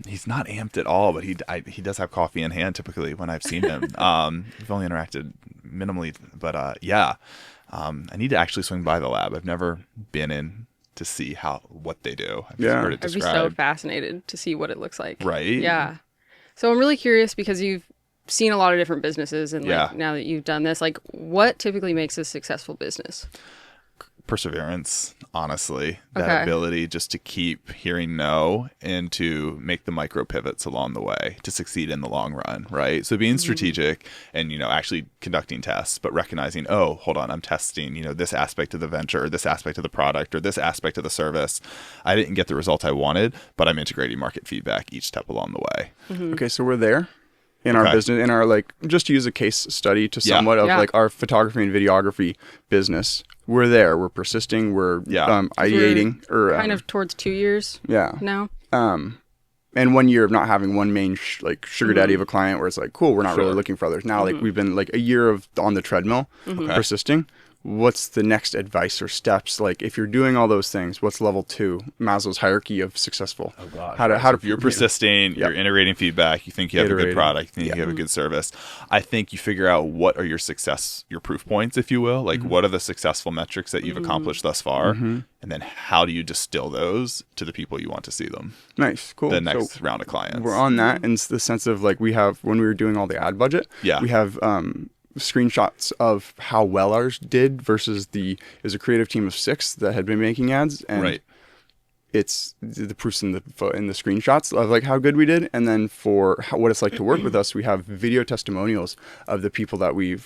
He's not amped at all, but he does have coffee in hand typically when I've seen him. We've only interacted minimally, but I need to actually swing by the lab. I've never been in to see what they do. I've just heard it I'd be described. so fascinated to see what it looks like. Right? Yeah. So I'm really curious because you've seen a lot of different businesses, and like now that you've done this, like what typically makes a successful business? Perseverance, honestly. That ability just to keep hearing no and to make the micro pivots along the way to succeed in the long run, right? So being strategic and, actually conducting tests, but recognizing, oh, hold on, I'm testing, this aspect of the venture or this aspect of the product or this aspect of the service. I didn't get the result I wanted, but I'm integrating market feedback each step along the way. Okay, so we're there. In our business, in our just to use a case study to somewhat of like our photography and videography business, we're there. We're persisting. We're ideating, or kind of towards 2 years. Now. And 1 year of not having one main sugar daddy of a client where it's like, cool, we're not really looking for others. Now, like we've been like a year of on the treadmill, persisting. What's the next advice or steps? Like if you're doing all those things, what's level 2, Maslow's hierarchy of successful? Oh God! How to if you're persisting, you're integrating feedback. You think you have a good product. You think you have a good service. I think you figure out what are your proof points, if you will. Like what are the successful metrics that you've accomplished thus far, and then how do you distill those to the people you want to see them? Nice, cool. The next round of clients. We're on that, and it's the sense of like we have when we were doing all the ad budget. We have screenshots of how well ours did versus it was a creative team of 6 that had been making ads, and it's the proofs in the screenshots of like how good we did, and then for what it's like to work with us, we have video testimonials of the people that we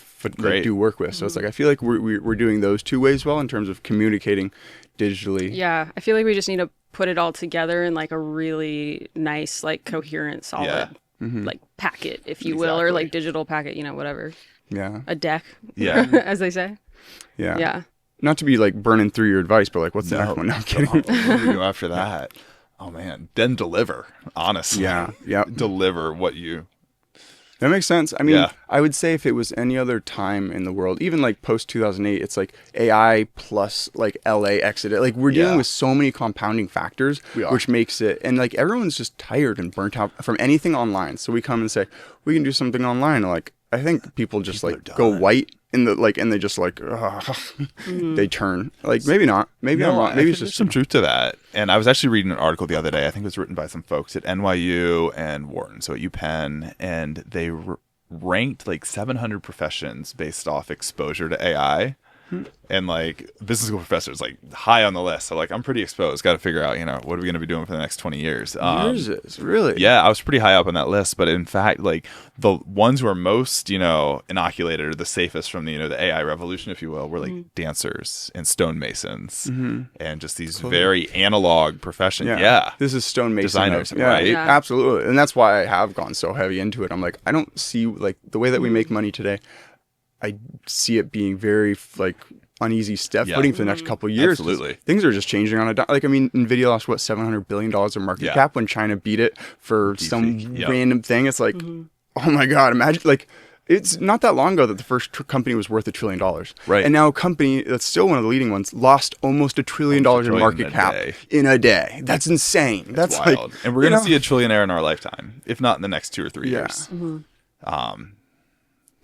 do work with. So it's like I feel like we're doing those 2 ways well in terms of communicating digitally. Yeah, I feel like we just need to put it all together in like a really nice, like coherent, solid like packet, if you will, or like digital packet, whatever. Yeah. A deck. Yeah. As they say. Yeah. Yeah. Not to be like burning through your advice, but like, what's the next one? No, I'm kidding. What do we do after that? Oh man. Then deliver, honestly. Yeah. Yeah. Deliver what you. That makes sense. I mean, I would say if it was any other time in the world, even like post 2008, it's like AI plus like LA exited. Like we're dealing with so many compounding factors, which makes it, and like everyone's just tired and burnt out from anything online. So we come and say, we can do something online. Like, I think people just go white in the and they just they turn maybe not. Maybe I'm wrong. Maybe it's just some truth to that. And I was actually reading an article the other day. I think it was written by some folks at NYU and Wharton, so at UPenn, and they ranked like 700 professions based off exposure to AI. And like business school professors like high on the list. So like I'm pretty exposed. Got to figure out, what are we going to be doing for the next 20 years? Yours is really? Yeah, I was pretty high up on that list. But in fact, like the ones who are most, inoculated or the safest from the, the AI revolution, if you will, were like dancers and stonemasons and just these very analog professions. Yeah. This is stonemason. Designers, right? Yeah, absolutely. And that's why I have gone so heavy into it. I'm like, I don't see like the way that we make money today. I see it being very like uneasy step footing for the next couple of years. Absolutely. Things are just changing on a NVIDIA lost $700 billion of market cap when China beat it for some random thing. It's like, oh my God, imagine like it's not that long ago that the first company was worth $1 trillion. Right. And now a company that's still one of the leading ones lost almost $1 trillion in market cap in a day. That's insane. That's wild. Like, and we're going to see a trillionaire in our lifetime, if not in the next 2 or 3 years.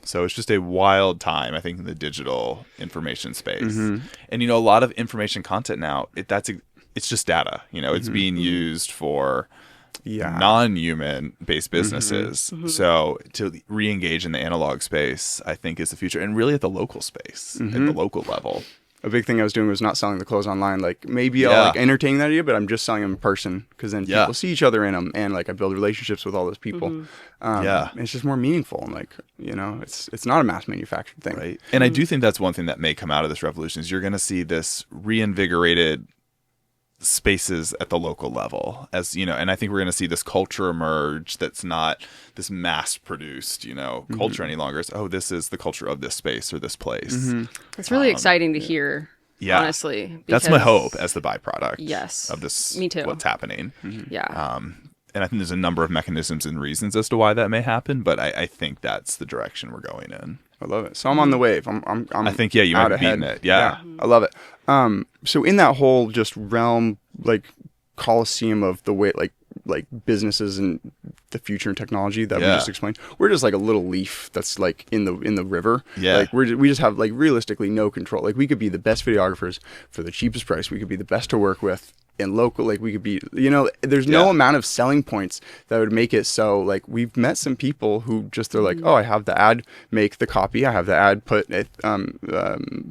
So it's just a wild time, I think, in the digital information space. And, a lot of information content now, it's just data. It's being used for non-human based businesses. So to re-engage in the analog space, I think, is the future. And really at the local space, at the local level. A big thing I was doing was not selling the clothes online. Like maybe I'll like entertain that idea, but I'm just selling them in person because then people see each other in them, and like I build relationships with all those people. It's just more meaningful, and like it's not a mass manufactured thing, right? And I do think that's one thing that may come out of this revolution is you're going to see this reinvigorated spaces at the local level, as and I think we're going to see this culture emerge that's not this mass produced culture any longer. It's this is the culture of this space or this place. It's really exciting to hear, honestly, that's my hope as the byproduct of this. Me too. What's happening. and I think there's a number of mechanisms and reasons as to why that may happen, but I think that's the direction we're going in. I love it. So I'm on the wave. I think, you might be beating it. Yeah. I love it. So in that whole just realm, like coliseum of the way, like businesses and the future and technology that we just explained, we're just like a little leaf that's like in the river. Yeah. Like we just have like realistically no control. Like we could be the best videographers for the cheapest price. We could be the best to work with. And local, like we could be, there's no amount of selling points that would make it so. Like we've met some people who just they're like, oh, I have the ad, make the copy. I have the ad, put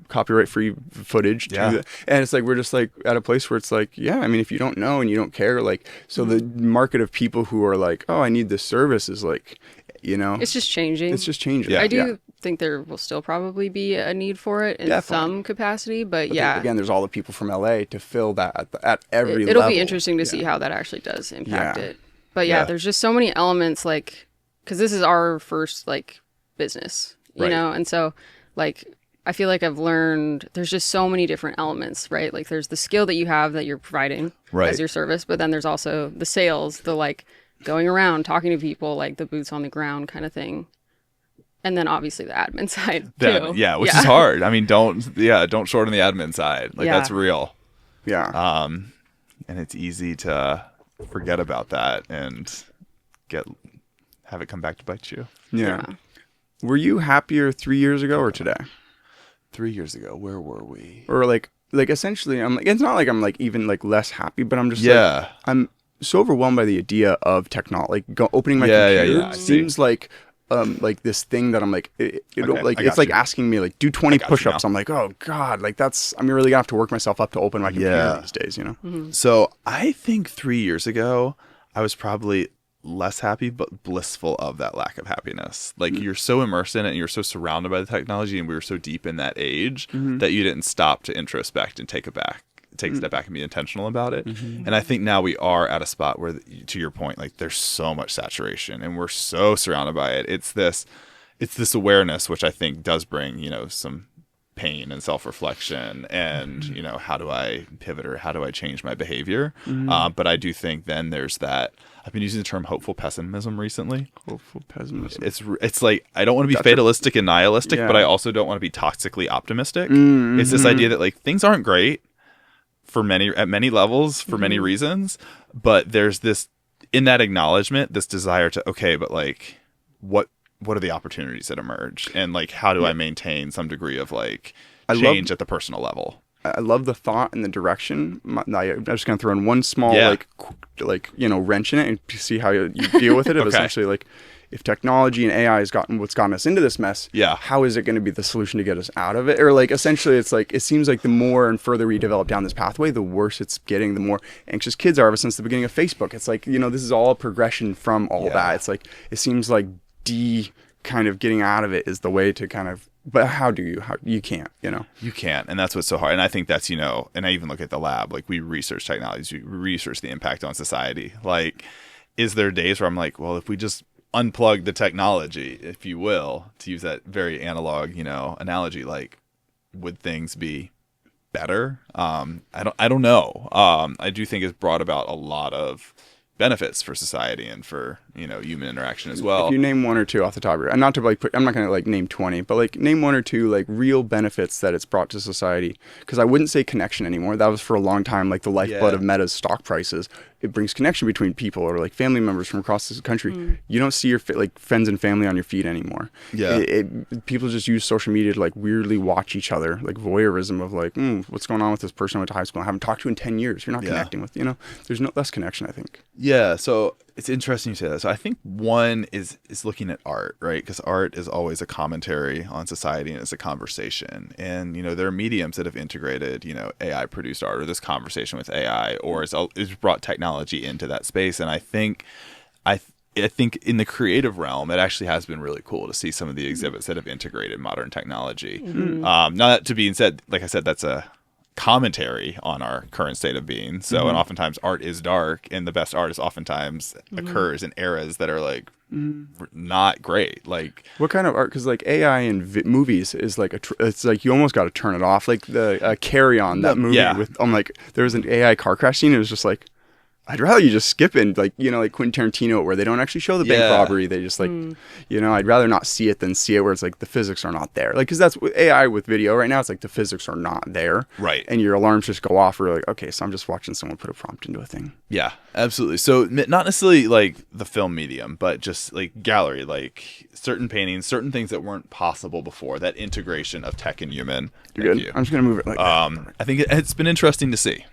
copyright free footage. And it's like we're just like at a place where it's like, I mean, if you don't know and you don't care, like, so the market of people who are like, oh, I need this service is like, it's just changing. It's just changing. I do think there will still probably be a need for it in some capacity, but again, there's all the people from LA to fill that at every level. It'll be interesting to see how that actually does impact it. But there's just so many elements, like, because this is our first like business, you know, and so like I feel like I've learned there's just so many different elements, right? Like there's the skill that you have that you're providing as your service, but then there's also the sales, the like going around talking to people, like the boots on the ground kind of thing. And then obviously the admin side too. Which is hard. I mean, don't shorten the admin side. Like that's real. Yeah. And it's easy to forget about that and have it come back to bite you. Yeah. Were you happier 3 years ago or today? 3 years ago, where were we? Or like essentially, I'm like, it's not like I'm like even like less happy, but I'm just like, I'm so overwhelmed by the idea of technology, like opening my computer. It seems like this thing that I'm like, it's like asking me like do 20 push-ups. I'm like, oh God, like I'm really gonna have to work myself up to open my computer these days, Mm-hmm. So I think 3 years ago, I was probably less happy, but blissful of that lack of happiness. Like you're so immersed in it and you're so surrounded by the technology, and we were so deep in that age that you didn't stop to introspect and take a step back and be intentional about it. And I think now we are at a spot where, to your point, like there's so much saturation and we're so surrounded by it. It's this awareness, which I think does bring, some pain and self-reflection and, how do I pivot or how do I change my behavior? But I do think then there's that, I've been using the term hopeful pessimism recently. Hopeful pessimism. It's like, I don't want to be fatalistic and nihilistic, but I also don't want to be toxically optimistic. It's this idea that like things aren't great at many levels for many reasons, but there's this, in that acknowledgement, this desire to, okay, but like what are the opportunities that emerge, and like how do I maintain some degree of like change at the personal level? I love the thought and the direction. I'm just gonna throw in one small wrench in it and see how you deal with it. It was essentially like, if technology and AI has what's gotten us into this mess, how is it going to be the solution to get us out of it? Or like essentially it's like, it seems like the more and further we develop down this pathway, the worse it's getting, the more anxious kids are ever since the beginning of Facebook. It's like, this is all a progression from all that. It's like, it seems like kind of getting out of it is the way to kind of, but you can't, You can't. And that's what's so hard. And I think that's, and I even look at the lab, like we research technologies, we research the impact on society. Like, is there days where I'm like, well, if we just unplug the technology, if you will, to use that very analog, analogy, like, would things be better? I don't know. I do think it's brought about a lot of benefits for society and for human interaction as well. If you name one or two off the top of your, and not to like I'm not going to like name 20, but like name one or two like real benefits that it's brought to society. Because I wouldn't say connection anymore. That was for a long time like the lifeblood of Meta's stock prices. It brings connection between people or like family members from across this country. You don't see your like friends and family on your feed anymore. People just use social media to like weirdly watch each other, like voyeurism of like, what's going on with this person I went to high school and haven't talked to in 10 years. You're not connecting with, there's no less connection, I think. Yeah, so it's interesting you say that. So I think one is looking at art, right? Because art is always a commentary on society and it's a conversation. And, there are mediums that have integrated, AI-produced art or this conversation with AI, or it's brought technology into that space. And I think in the creative realm, it actually has been really cool to see some of the exhibits that have integrated modern technology. Now that to being said, like I said, that's a commentary on our current state of being. So, and oftentimes art is dark, and the best art is oftentimes occurs in eras that are like not great. Like, what kind of art? Because like AI in movies is like it's like you almost got to turn it off. Like the Carry On, that movie with like there was an AI car crash scene. It was just like, I'd rather you just skip it, like, you know, like Quentin Tarantino, where they don't actually show the bank robbery. They just like, you know, I'd rather not see it than see it where it's like the physics are not there. Like, because that's AI with video right now. It's like the physics are not there. Right. And your alarms just go off. Or you're like, okay, so I'm just watching someone put a prompt into a thing. Yeah, absolutely. So not necessarily like the film medium, but just like gallery, like certain paintings, certain things that weren't possible before, that integration of tech and human. You're good. I'm just going to move it like that. I think it's been interesting to see.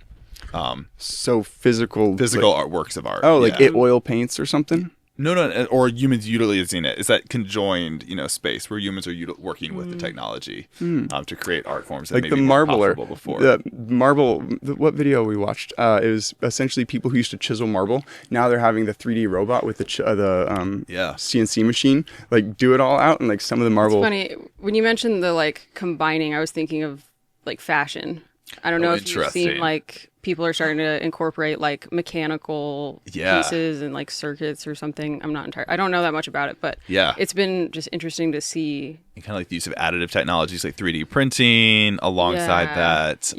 So physical art, works of art. Oh, like it oil paints or something? No, or humans utilizing it. It's that conjoined, you know, space where humans are working with the technology to create art forms that like maybe the weren't marbler possible before. What video we watched? It was essentially people who used to chisel marble. Now they're having the 3D robot with the CNC machine, like do it all out, and like some of the marble. It's funny when you mentioned the like combining. I was thinking of like fashion. I don't know if you've seen like people are starting to incorporate like mechanical pieces and like circuits or something. I'm not entirely, I don't know that much about it, but it's been just interesting to see. And kind of like the use of additive technologies like 3D printing alongside that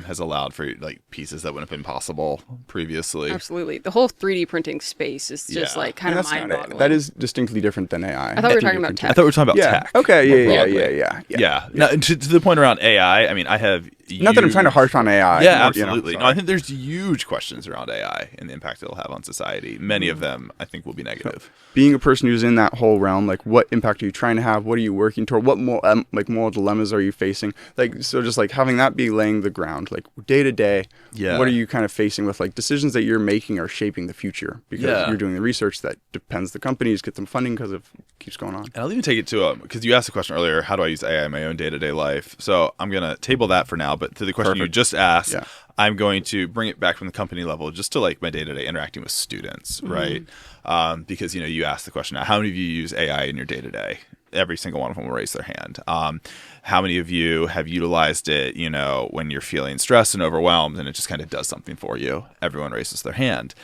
has allowed for like pieces that wouldn't have been possible previously. Absolutely. The whole 3D printing space is just like kind of mind-boggling. That is distinctly different than AI. I thought we were talking about tech. I thought we were talking about tech. Okay, yeah. Now, to the point around AI, I mean, I have not that I'm trying to harsh on AI. Yeah, absolutely. You know, no, I think there's huge questions around AI and the impact it'll have on society. Many of them, I think, will be negative. Being a person who's in that whole realm, like, what impact are you trying to have? What are you working toward? What moral dilemmas are you facing? Like, so just like having that be laying the ground, like day to day. Yeah. What are you kind of facing with like decisions that you're making are shaping the future because you're doing the research that depends the companies get them funding because it keeps going on. And I'll even take it to because you asked the question earlier, how do I use AI in my own day to day life? So I'm gonna table that for now. But to the question you just asked, I'm going to bring it back from the company level just to like my day to day interacting with students, right? Because you asked the question, how many of you use AI in your day to day? Every single one of them will raise their hand. How many of you have utilized it, when you're feeling stressed and overwhelmed and it just kind of does something for you? Everyone raises their hand.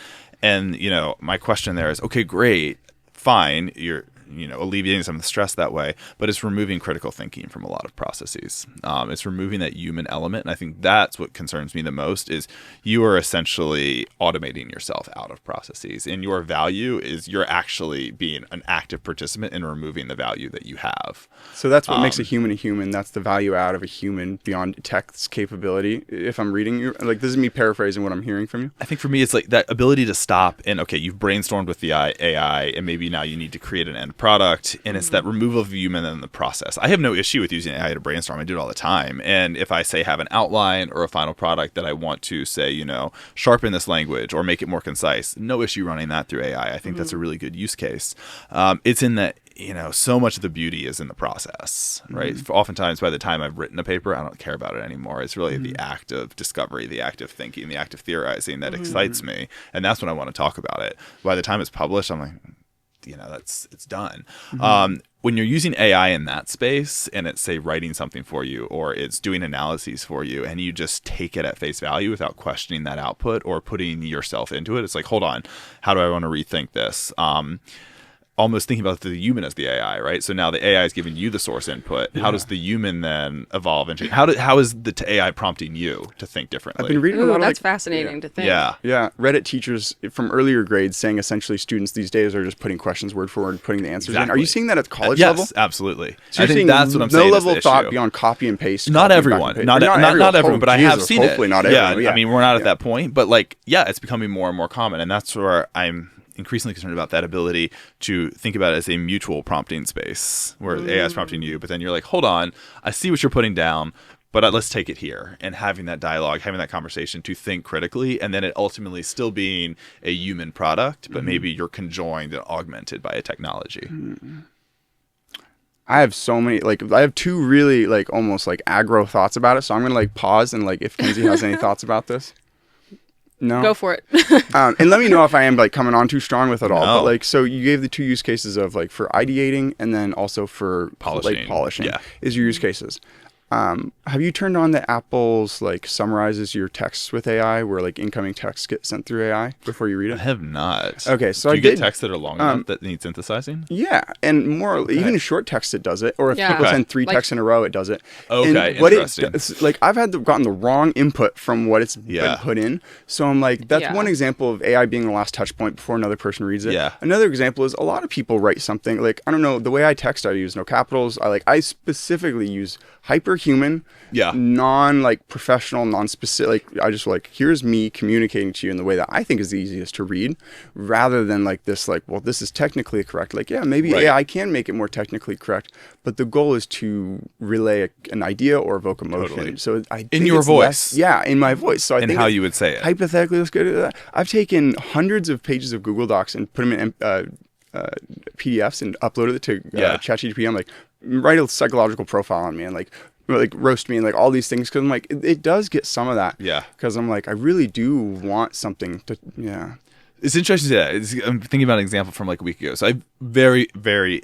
And, my question there is, okay, great, fine. You're, alleviating some of the stress that way, but it's removing critical thinking from a lot of processes. It's removing that human element. And I think that's what concerns me the most is you are essentially automating yourself out of processes. And your value is you're actually being an active participant in removing the value that you have. So that's what makes a human a human. That's the value out of a human beyond tech's capability. If I'm reading you, like this is me paraphrasing what I'm hearing from you. I think for me, it's like that ability to stop and, okay, you've brainstormed with the AI and maybe now you need to create an end product, and it's that removal of the human in the process. I have no issue with using AI to brainstorm. I do it all the time. And if I say have an outline or a final product that I want to say, sharpen this language or make it more concise, no issue running that through AI. I think that's a really good use case. It's in that, so much of the beauty is in the process, right? Oftentimes by the time I've written a paper, I don't care about it anymore. It's really the act of discovery, the act of thinking, the act of theorizing that excites me. And that's when I want to talk about it. By the time it's published, I'm like, it's done. When you're using AI in that space and it's say writing something for you or it's doing analyses for you and you just take it at face value without questioning that output or putting yourself into it, it's like, hold on, how do I want to rethink this? Almost thinking about the human as the AI, right? So now the AI is giving you the source input. How does the human then evolve into how is the AI prompting you to think differently? I've been reading a lot of that's fascinating to think. Yeah. Reddit teachers from earlier grades saying essentially students these days are just putting questions word for word, putting the answers in. Are you seeing that at college level? Yes, absolutely. So I think that's what I'm saying. No level of thought beyond copy and paste. Not everyone. Not everyone, but I have seen it. Hopefully not everyone. Yeah, I mean, we're not at that point, but it's becoming more and more common, and that's where I'm increasingly concerned about that ability to think about it as a mutual prompting space where the AI is prompting you, but then you're like, hold on, I see what you're putting down, but let's take it here, and having that dialogue, having that conversation to think critically, and then it ultimately still being a human product, but maybe you're conjoined and augmented by a technology. I have so many, I have two really almost aggro thoughts about it, so I'm gonna pause and if Kenzie has any thoughts about this. No. Go for it. And let me know if I am coming on too strong with it all. No. But so you gave the two use cases of for ideating and then also for polishing. Polishing is your use cases. How have you turned on the Apple's like summarizes your texts with AI, where like incoming texts get sent through AI before you read I it? have not. Okay, so Do I you did get texts that are long enough that need synthesizing? Yeah, and more even short text it does it, or if people send 3 texts in a row, it does it. Okay, and what interesting. It does, like I've gotten the wrong input from what it's been put in, so I'm like, that's one example of AI being the last touch point before another person reads it. Yeah. Another example is a lot of people write something like, I don't know, the way I text, I use no capitals. I specifically use hyperhuman, non like professional, non-specific. Like, I just like, here's me communicating to you in the way that I think is the easiest to read, rather than like this, like, well, this is technically correct. Like, yeah, maybe AI can make it more technically correct, but the goal is to relay an idea or evoke emotion. Totally. So I think in your voice, in my voice. So I think how you would say it. Hypothetically, let's go to that. I've taken hundreds of pages of Google Docs and put them in PDFs and uploaded it to ChatGPT. I'm like, write a psychological profile on me and like roast me and like all these things, because I'm like, it does get some of that. Yeah. Because I'm like, I really do want something to. Yeah. It's interesting to that. I'm thinking about an example from like a week ago. So I very, very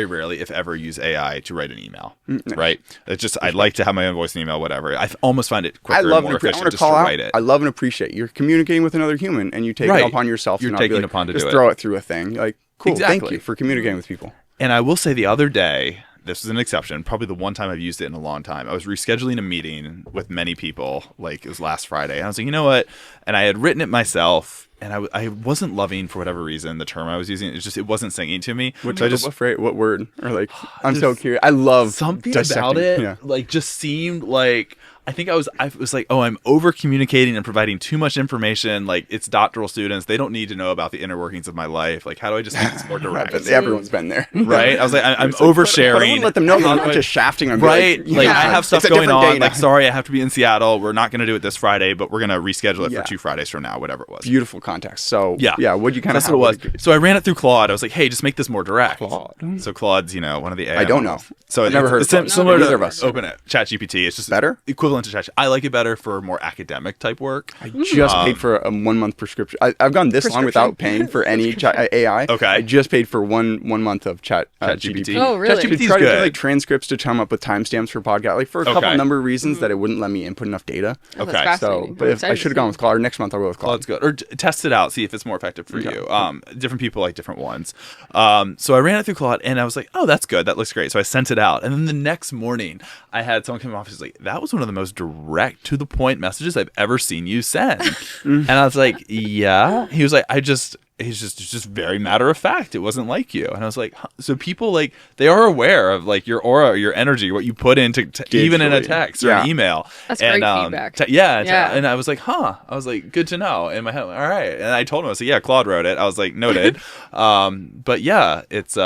rarely, if ever, use AI to write an email. Right? It's just, I'd like to have my own voice in email, whatever. I almost find it quicker and more efficient just to write it. I love and appreciate you're communicating with another human, and you take it upon yourself. You're taking it upon to do it. Just throw it through a thing. Like, cool. Exactly. Thank you for communicating with people. And I will say the other day, this is an exception, probably the one time I've used it in a long time. I was rescheduling a meeting with many people, like it was last Friday. And I was like, you know what? And I had written it myself, and I wasn't loving, for whatever reason, the term I was using. It wasn't singing to me. Which what word? Or like, I'm so curious. I love something about it. Yeah. Like, just seemed like, I was like, oh, I'm over communicating and providing too much information. Like, it's doctoral students. They don't need to know about the inner workings of my life. Like, how do I just make this more direct? Everyone's been there. Right? I was like, I'm oversharing. But I wouldn't let them know that I'm not just shafting them. Right? Like, I have stuff going on. Like, sorry, I have to be in Seattle. We're not going to do it this Friday, but we're going to reschedule it for 2 Fridays from now, whatever it was. Beautiful context. So, what'd you kind of That's what it was. So I ran it through Claude. I was like, hey, just make this more direct. Claude. So Claude's, one of the AI I don't know. So I've never heard of it. Similar to either of us. Open it. ChatGPT. It's just better? Equivalent to ChatGPT. I like it better for more academic type work. I just paid for a 1-month prescription. I've gone this long without paying for any AI. Okay. I just paid for one month of ChatGPT. Oh, really? ChatGPT tried to do like transcripts to come up with timestamps for podcast, like for a couple number of reasons that it wouldn't let me input enough data. Okay. So, but if I should have gone with Claude, next month I'll go with Claude. Claude's good. Or test it out, see if it's more effective for you. Different people like different ones. So I ran it through Claude, and I was like, oh, that's good. That looks great. So I sent it out, and then the next morning I had someone come in my office like, that was one of the most direct, to the point messages I've ever seen you send. And I was like, yeah. He was like, he's just very matter of fact. It wasn't like you. And I was like, huh. So people, like, they are aware of like your aura, your energy, what you put into even in a text or an email. That's great feedback. And I was like, huh. I was like, good to know. In my head, all right. And I told him, I was like, yeah, Claude wrote it. I was like, noted. But yeah, it's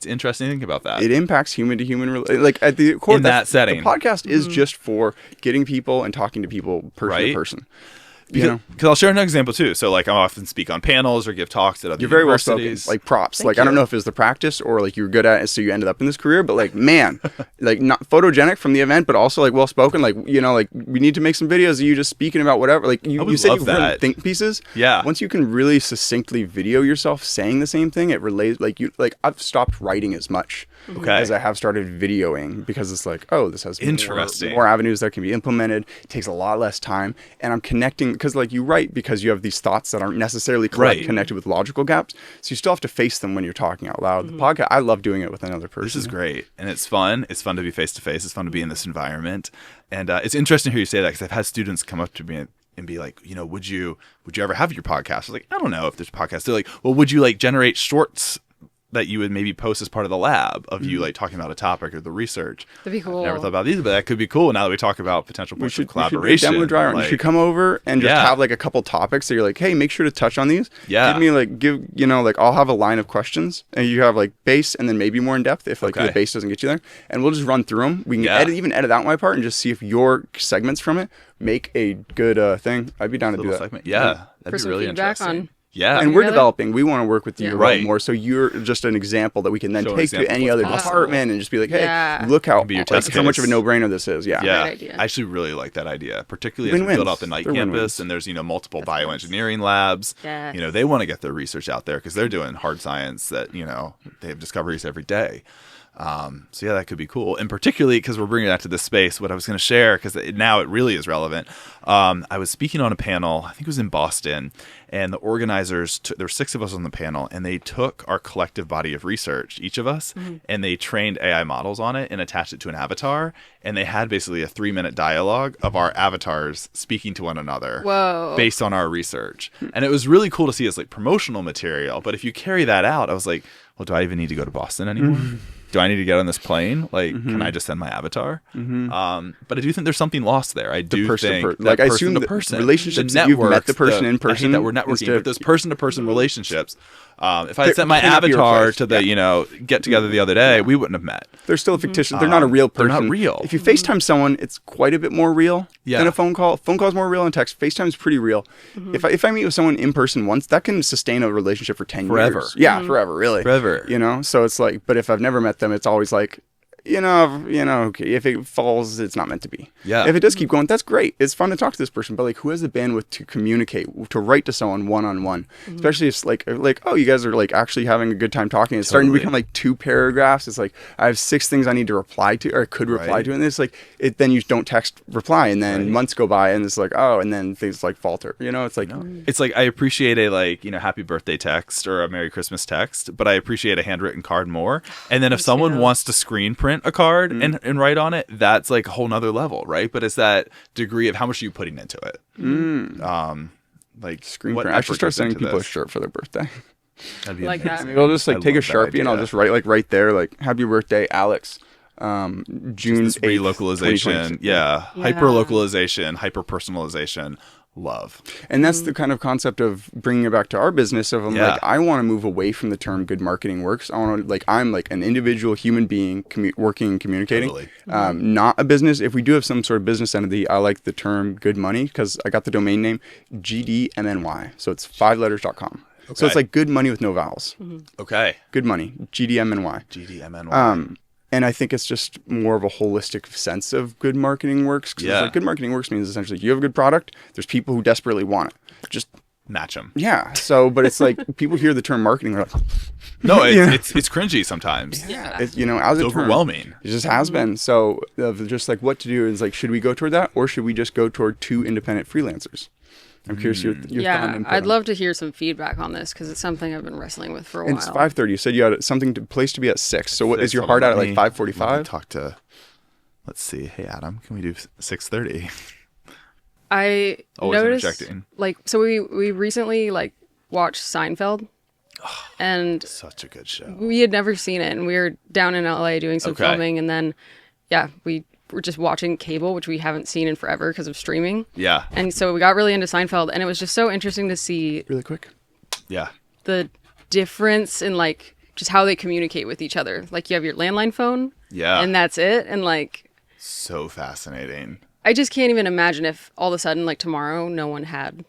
interesting to think about that. It impacts human to human, like at the core in that setting. The podcast is just for getting people and talking to people person to person. Because I'll share another example too. So like I often speak on panels or give talks at other You're very well universities. spoken. Like props. Like I don't know if it was the practice or like you were good at it, so you ended up in this career. But like, man, like not photogenic from the event, but also like well spoken. Like like we need to make some videos of you just speaking about whatever. Like you said you've written think pieces. Yeah. Once you can really succinctly video yourself saying the same thing, it relays like I've stopped writing as much. As I have started videoing, because it's like, oh, this has more avenues that can be implemented. It takes a lot less time, and I'm connecting because like you write because you have these thoughts that aren't necessarily connected with logical gaps, so you still have to face them when you're talking out loud. The podcast, I love doing it with another person. This is great, and it's fun. It's fun to be face to face. It's fun to be in this environment, and it's interesting to hear you say that, because I've had students come up to me and be like, would you ever have your podcast? I was like, I don't know if there's a podcast. They're like, well, would you like generate shorts that you would maybe post as part of the lab of you like talking about a topic or the research? That'd be cool. I never thought about these, but that could be cool. Now that we talk about potential points of collaboration, you should come over and just have like a couple topics that you're like, hey, make sure to touch on these. Yeah. I'll have a line of questions, and you have like base and then maybe more in depth if like the base doesn't get you there, and we'll just run through them. We can edit out my part and just see if your segments from it make a good thing. I'd be down to do that. Segment. Yeah, that'd be really interesting. Yeah, and we're developing. We want to work with you more, so you're just an example that we can then take to any other department and just be like, hey, look how much of a no-brainer this is. Yeah. I actually really like that idea, particularly as we build out the night campus and there's multiple bioengineering labs. They want to get their research out there because they're doing hard science that they have discoveries every day. So yeah, that could be cool. And particularly because we're bringing that to this space, what I was going to share, because now it really is relevant. I was speaking on a panel, I think it was in Boston, and the organizers, there were 6 of us on the panel, and they took our collective body of research, each of us, and they trained AI models on it and attached it to an avatar. And they had basically a 3-minute dialogue of our avatars speaking to one another based on our research. And it was really cool to see as like promotional material. But if you carry that out, I was like, well, do I even need to go to Boston anymore? Do I need to get on this plane? Like, can I just send my avatar? But I do think there's something lost there. I do think like I assume the relationships that you've met the person in person. I hate that we're networking, but those person-to-person relationships. If I had sent my avatar to the get together the other day, we wouldn't have met. They're still fictitious. They're not a real person. They're not real. If you FaceTime someone, it's quite a bit more real than a phone call. Phone call is more real than text. FaceTime is pretty real. If I meet with someone in person once, that can sustain a relationship for 10 years. Yeah, forever, really. Forever. You know, so it's like, but if I've never met them, it's always like, okay, if it falls, it's not meant to be. Yeah. If it does keep going, that's great. It's fun to talk to this person, but like, who has the bandwidth to communicate, to write to someone one-on-one? Especially if it's like, oh, you guys are like actually having a good time talking. It's starting to become like 2 paragraphs. It's like, I have 6 things I need to reply to, or I could reply to, and it's like, then you don't text reply, and then months go by, and it's like, oh, and then things like falter. You know, it's like, it's like I appreciate a happy birthday text or a Merry Christmas text, but I appreciate a handwritten card more. And then if someone wants to screen print a card and write on it, that's like a whole nother level, right? But it's that degree of how much are you putting into it. Like screen print. I should start sending people a shirt for their birthday. That'd be like amazing. that. I'll just like take a Sharpie and I'll just write like right there, like happy birthday, Alex. June 8th, relocalization, hyper localization, hyper personalization, love. And that's the kind of concept of bringing it back to our business of like, I want to move away from the term good marketing works. I want to like, I'm like an individual human being working and communicating, not a business. If we do have some sort of business entity, I like the term good money because I got the domain name GDMNY. So it's 5letters.com. Okay. So it's like good money with no vowels. Okay. Good money, GDMNY. GDMNY. And I think it's just more of a holistic sense of good marketing works. Because like good marketing works means essentially you have a good product. There's people who desperately want it. Just match them. Yeah. So, but it's like people hear the term marketing, they're like, no, it's cringy sometimes. Yeah. It's, as it's overwhelming. It just has been. So just like what to do is like, should we go toward that or should we just go toward 2 independent freelancers? I'm curious your thought. I'd love to hear some feedback on this because it's something I've been wrestling with for a while. It's 5:30. You said you had place to be at 6. So what is your heart out at like 5:45? Talk to. Let's see. Hey Adam, can we do 6:30? I always noticed interjecting. Like so we recently like watched Seinfeld. And such a good show. We had never seen it, and we were down in LA doing some filming, and then we're just watching cable, which we haven't seen in forever because of streaming. Yeah. And so we got really into Seinfeld, and it was just so interesting to see really quick. Yeah. The difference in like just how they communicate with each other. Like you have your landline phone. Yeah. And that's it. And like so fascinating. I just can't even imagine if all of a sudden like tomorrow no one had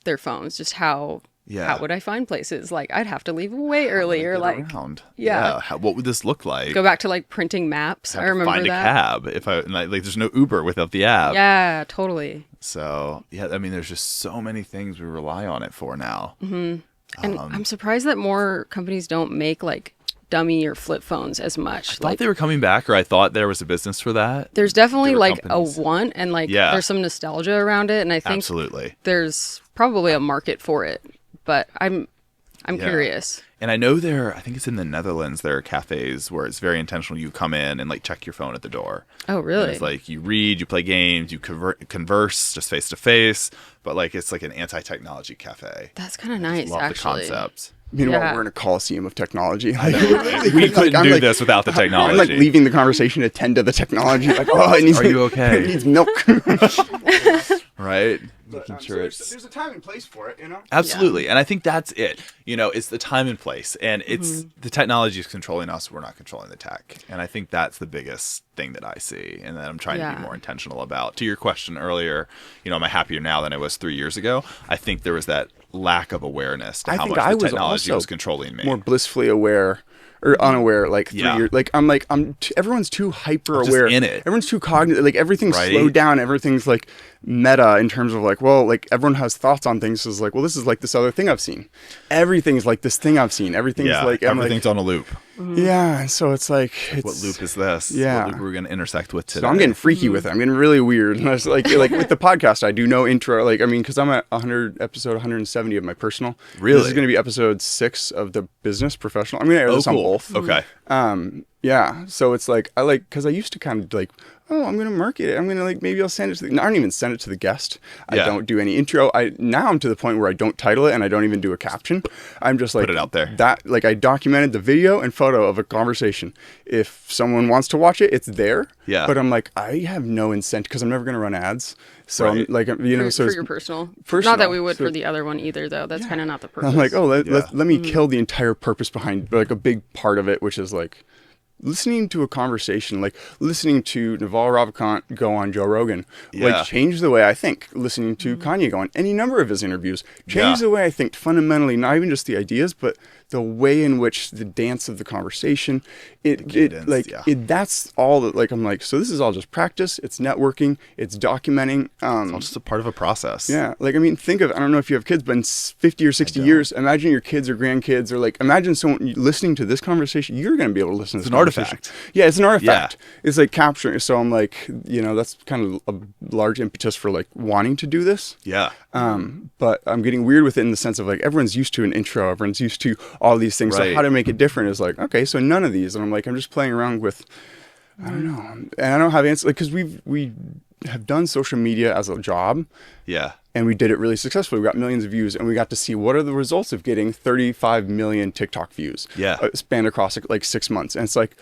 their phones. Just how would I find places? Like I'd have to leave way early or like around. What would this look like? Go back to like printing maps. I remember find that. A cab if I like. There's no Uber without the app. Yeah, totally. So I mean, there's just so many things we rely on it for now. And I'm surprised that more companies don't make like dummy or flip phones as much. I thought they were coming back, or I thought there was a business for that. There's definitely like companies. A want, and like there's some nostalgia around it, and I think absolutely there's probably a market for it. But I'm curious. And I know I think it's in the Netherlands, there are cafes where it's very intentional. You come in and like check your phone at the door. Oh, really? And it's like you read, you play games, you converse just face to face, but like it's like an anti-technology cafe. That's kind of nice, love actually. The concept. Meanwhile, we're in a coliseum of technology. We couldn't do this without the technology. I'm like leaving the conversation to tend to the technology. Like, oh, it needs, are you okay? It needs milk. Right? But, so there's a time and place for it, Absolutely. And I think that's it. It's the time and place. And it's the technology is controlling us. We're not controlling the tech. And I think that's the biggest thing that I see and that I'm trying to be more intentional about. To your question earlier, am I happier now than I was 3 years ago? I think there was that lack of awareness to how much the technology was controlling me. More blissfully aware. Or unaware, like 3 years. Like everyone's too hyper aware. In it. Everyone's too cognitive. Like everything's slowed down. Everything's like meta in terms of like, well, like everyone has thoughts on things. Well, this is like this other thing I've seen. Everything's like this thing I've seen. Everything's like everything's on a loop. Yeah, so it's like, what loop is this? Yeah. What loop are we going to intersect with today? So I'm getting freaky with it. I'm getting really weird. And I was like with the podcast, I do no intro. Like, I mean, because I'm at episode 170 of my personal. Really? This is going to be episode 6 of the business professional. I'm going to air this on both. Okay. Yeah. So it's like, because I used to kind of like, oh, I'm going to market it. I'm going to like, maybe I'll send it to I don't even send it to the guest. I don't do any intro. Now I'm to the point where I don't title it and I don't even do a caption. I'm just like, put it out there. That, like, I documented the video and photo of a conversation. If someone wants to watch it, it's there. Yeah. But I'm like, I have no incentive because I'm never going to run ads. So I'm like, so for your personal. Not that we would for the other one either, though. That's kind of not the purpose. I'm like, oh, let me kill the entire purpose behind like a big part of it, which is like listening to a conversation, like listening to Naval Ravikant go on Joe Rogan, like changed the way I think. Listening to Kanye go on any number of his interviews changed the way I think fundamentally, not even just the ideas, but the way in which the dance of the conversation, that's all that, like, I'm like, so this is all just practice. It's networking. It's documenting. It's all just a part of a process. Yeah. Like, I mean, think of, I don't know if you have kids, but in 50 or 60 years, imagine your kids or grandkids, or like, imagine someone listening to this conversation, you're going to be able to listen to this conversation. Artifact. Yeah, it's an artifact. Yeah. It's like capturing. So I'm like, that's kind of a large impetus for like wanting to do this. Yeah. But I'm getting weird with it in the sense of like, everyone's used to an intro, everyone's used to all these things. Right. So how to make it different is like, okay, so none of these. And I'm like, I'm just playing around with, I don't know. And I don't have answers, like, because we have done social media as a job. Yeah. And we did it really successfully. We got millions of views, and we got to see what are the results of getting 35 million TikTok views. Yeah. Spanned across like 6 months. And it's like,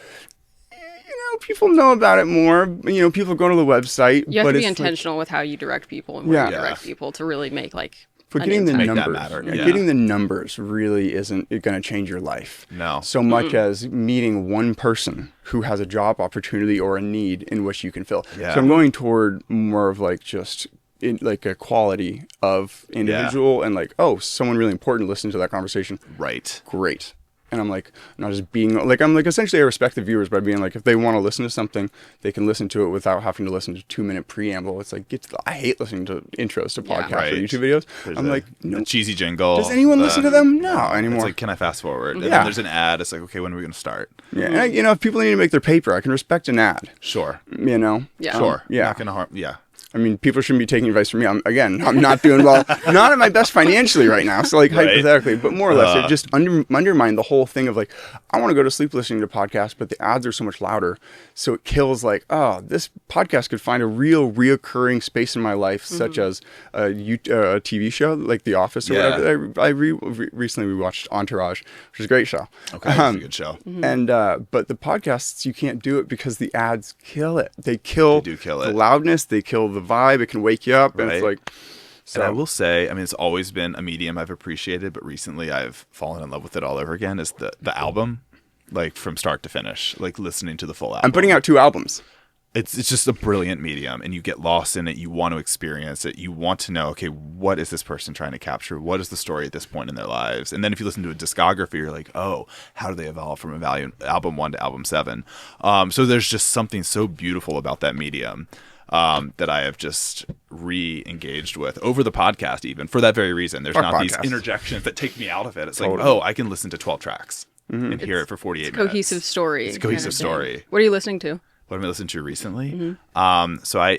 people know about it more. People go to the website. You have to be intentional with how you direct people and where you direct people to really make like. But getting the numbers, that matter. Yeah. Getting the numbers really isn't going to change your life. No. So much as meeting one person who has a job opportunity or a need in which you can fill. Yeah. So I'm going toward more of like just like a quality of individual and like, oh, someone really important listening to that conversation. Right. Great. And I'm like, not just being like, I'm like, essentially I respect the viewers by being like, if they want to listen to something, they can listen to it without having to listen to 2-minute preamble. It's like, I hate listening to intros to podcasts or YouTube videos. I'm like, no. Cheesy jingle. Does anyone listen to them? No, anymore. It's like, can I fast forward? And then there's an ad. It's like, okay, when are we going to start? Yeah. And if people need to make their paper, I can respect an ad. Sure. Yeah. Sure. Yeah. Not going to harm. Yeah. I mean, people shouldn't be taking advice from me. I'm not doing well, not at my best financially right now. So like hypothetically, but more or less, it just undermined the whole thing of like, I want to go to sleep listening to podcasts, but the ads are so much louder. So it kills like, oh, this podcast could find a reoccurring space in my life, such as a TV show like The Office or whatever. I recently rewatched Entourage, which is a great show. Okay, it's a good show. And but the podcasts, you can't do it because the ads kill it. They do kill it. The loudness, they kill the vibe. It can wake you up, and it's like. So. And I will say, I mean, it's always been a medium I've appreciated, but recently I've fallen in love with it all over again. Is the album, like from start to finish, like listening to the full album. I'm putting out 2 albums. It's just a brilliant medium, and you get lost in it. You want to experience it. You want to know, okay, what is this person trying to capture? What is the story at this point in their lives? And then if you listen to a discography, you're like, oh, how do they evolve from album 1 to album 7? So there's just something so beautiful about that medium. That I have just re-engaged with over the podcast, even for that very reason. There's not these interjections that take me out of it. It's like, oh, I can listen to 12 tracks and hear it for 48 minutes. Cohesive story. It's a cohesive story. What are you listening to? What am I listening to recently? So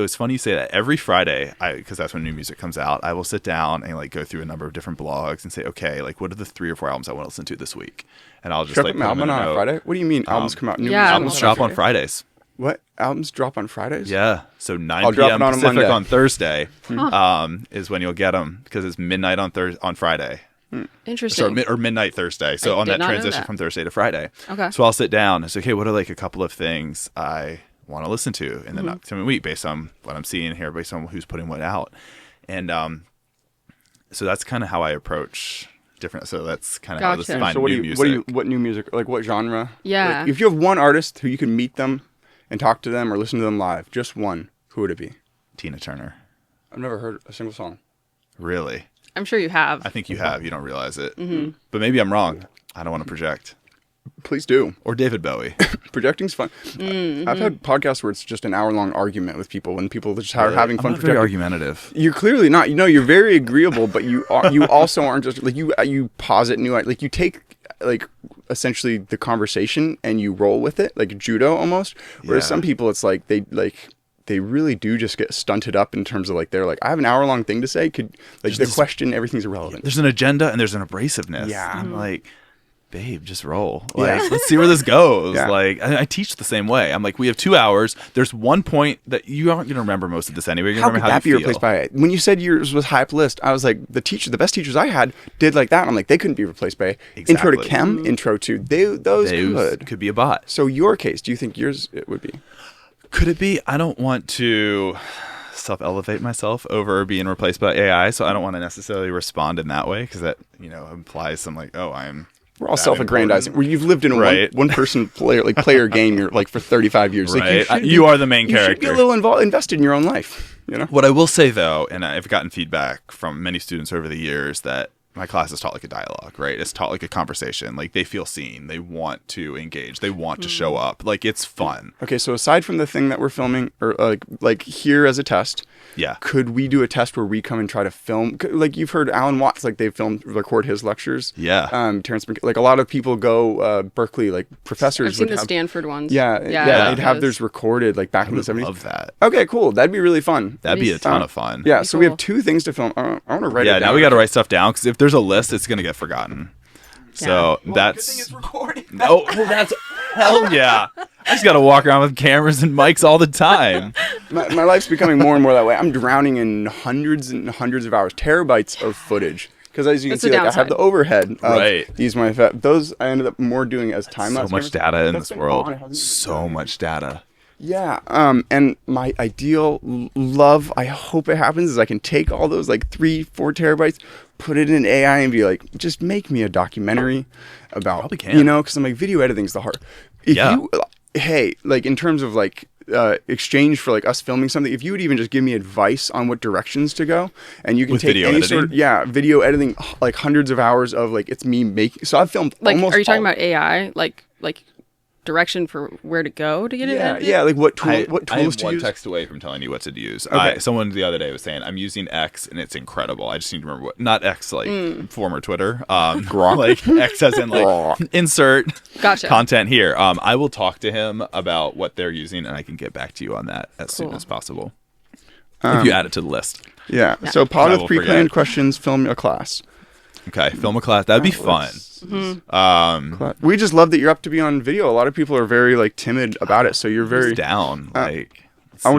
it's funny you say that. Every Friday, because that's when new music comes out, I will sit down and like go through a number of different blogs and say, okay, like what are the 3 or 4 albums I want to listen to this week? And I'll just like put album on a Friday. What do you mean albums come out? New albums drop on Fridays. What? Albums drop on Fridays? Yeah. So 9 p.m. Pacific on Thursday is when you'll get them because it's midnight on Friday. Interesting. Or midnight Thursday. So on that transition from Thursday to Friday. Okay. So I'll sit down and say, okay, what are like a couple of things I want to listen to in the upcoming week based on what I'm seeing here, based on who's putting what out. And so that's kind of how I approach different. So that's kind of how this find new music. What new music? Like what genre? Yeah. Like, if you have one artist who you can meet them and talk to them or listen to them live, just one, who would it be? Tina Turner. I've never heard a single song. Really? I'm sure you have. I think you have. You don't realize it. But maybe I'm wrong. I don't want to project. Please do. Or David Bowie. Projecting's fun. I've had podcasts where it's just an hour-long argument with people when people just are having fun. I'm not very argumentative. You're clearly not. You're very agreeable, but you also aren't just like you posit new, like you take like essentially the conversation and you roll with it, like judo almost. Whereas some people, it's like they really do just get stunted up in terms of like, they're like, I have an hour-long thing to say. Could like the question, everything's irrelevant. There's an agenda and there's an abrasiveness. Yeah. I'm like, babe, just roll. Like, let's see where this goes. Yeah. Like, I teach the same way. I'm like, we have 2 hours. There's one point that you aren't going to remember most of this anyway. You're How going to could remember how that be you replaced feel. by it? When you said yours was high up list, I was like, the best teachers I had did like that. And I'm like, they couldn't be replaced by intro to chem, intro to those could be a bot. So your case, do you think yours it would be? Could it be? I don't want to self-elevate myself over being replaced by AI, so I don't want to necessarily respond in that way because that, implies some like, oh, I'm. We're all self-aggrandizing. Where you've lived in a one-person player game, you're like for 35 years. Right. Like you are the main character. You should be a little invested in your own life. What I will say though, and I've gotten feedback from many students over the years that my class is taught like a dialogue, right? It's taught like a conversation. Like they feel seen. They want to engage. They want to show up. Like it's fun. Okay, so aside from the thing that we're filming, or like here as a test, could we do a test where we come and try to film? Like you've heard Alan Watts, like they record his lectures. Yeah. Terrence, like a lot of people go Berkeley, like professors. I've seen the Stanford ones. Yeah. They'd have theirs recorded like back in the 70s. Love that. Okay, cool. That'd be really fun. That'd be a ton of fun. Yeah. So we have 2 things to film. I want to write it down. Yeah. Now we got to write stuff down because if there's a list, it's gonna get forgotten. So that's. Good thing it's recorded. Oh, well, that's hell yeah. I just got to walk around with cameras and mics all the time. My life's becoming more and more that way. I'm drowning in hundreds and hundreds of hours, terabytes of footage. Because as you can see, like, I have the overhead of these those I ended up more doing as time-lapse. So much data in this world. So much data. Yeah. And my ideal love, I hope it happens, is I can take all those like 3-4 terabytes, put it in AI and be like, just make me a documentary about, Probably can. because I'm like, video editing's the hard. Like in terms of like exchange for like us filming something, if you would even just give me advice on what directions to go, and you can take any sort of video editing, like hundreds of hours of like it's me making. So I've filmed like, almost. Are you talking about AI? Like direction for where to go to get it edited? Yeah, like what tools I am to one use? text away from telling you what to use. Okay. Someone the other day was saying, I'm using X and it's incredible. I just need to remember what, not X like former Twitter, like X as in like insert content here. I will talk to him about what they're using and I can get back to you on that as soon as possible. If you add it to the list. Yeah. So pod with pre-planned questions, film a class. Okay, film a class. That'd be fun. We just love that you're up to be on video. A lot of people are very like timid about it, so you're very down. I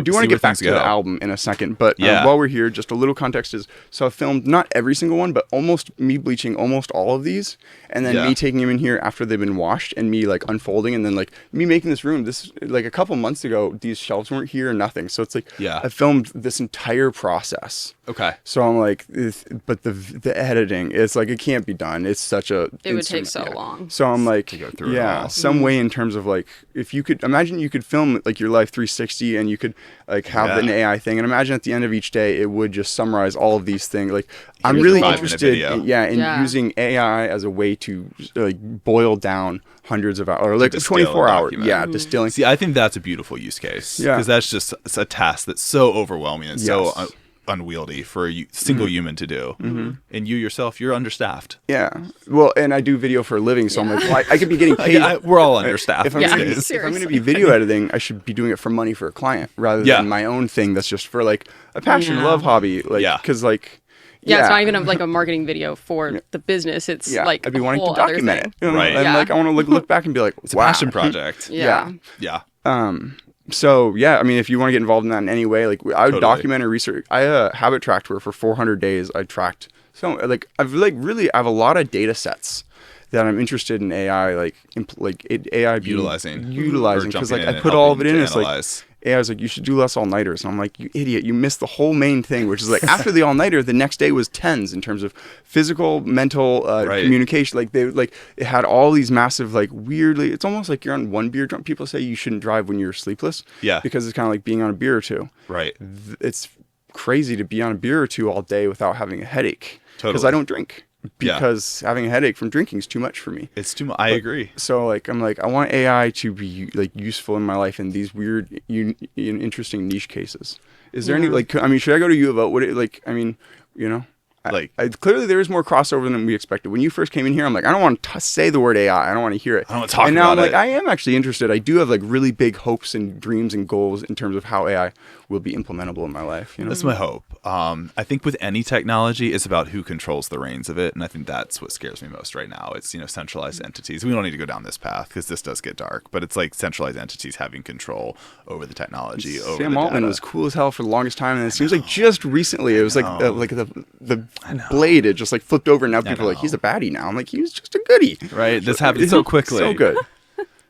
do want to get back to the album in a second, but while we're here, just a little context is, so I filmed not every single one, but almost me bleaching almost all of these, and then me taking them in here after they've been washed, and me like unfolding, and then like me making this room. This like a couple months ago, these shelves weren't here or nothing, so it's like I filmed this entire process. Okay. So I'm like, but the editing, it's like it can't be done. It's such a it would take so long. So I'm like, to go through it all. some way in terms of like, if you could imagine, you could film like your life 360, and you could like have an AI thing, and imagine at the end of each day it would just summarize all of these things. Like I'm really interested in using AI as a way to like boil down hundreds of hours, or like 24 hours. Yeah, distilling. See, I think that's a beautiful use case. Yeah, because that's just a task that's so overwhelming and so unwieldy for a single human to do. And you yourself, you're understaffed. Yeah. Well, and I do video for a living, so I'm like, well, I could be getting paid. We're all understaffed. If I'm going to be video editing, I should be doing it for money for a client rather than my own thing that's just for like a passion, love hobby. Like, because like. Yeah, it's not even like a marketing video for the business. It's like I'd be wanting to document it. You know? Right. And like I want to look back and be like, it's a passion project. Yeah. So yeah, I mean, if you want to get involved in that in any way, like I would document and research. I habit tracked where for 400 days I tracked. So like I have a lot of data sets that I'm interested in AI, AI utilizing because like I put all of it in. It's like AI was like, you should do less all-nighters. And I'm like, you idiot, you missed the whole main thing, which is like after the all-nighter, the next day was tens in terms of physical, mental communication. Like it had all these massive, like weirdly, it's almost like you're on one beer drunk. People say you shouldn't drive when you're sleepless. Yeah. Because it's kind of like being on a beer or two. Right. It's crazy to be on a beer or two all day without having a headache. Totally. Because I don't drink. Because having a headache from drinking is too much for me. It's too much. I agree. So like I'm like I want AI to be like useful in my life in these weird, interesting niche cases. Is there any like? I mean, should I go to U of O? Would it like? I mean, Like, clearly there is more crossover than we expected. When you first came in here, I'm like, I don't want to say the word AI. I don't want to hear it. I don't want to talk about it. And now I'm like, it. I am actually interested. I do have like really big hopes and dreams and goals in terms of how AI will be implementable in my life. You know? That's my hope. I think with any technology, it's about who controls the reins of it, and I think that's what scares me most right now. It's, centralized entities. We don't need to go down this path because this does get dark, but it's like centralized entities having control over the technology. Sam Altman was cool as hell for the longest time, and it seems like just recently it was like the blade had just like flipped over, and now people are like, he's a baddie now. I'm like, he was just a goodie. Right? This happened so quickly. So good.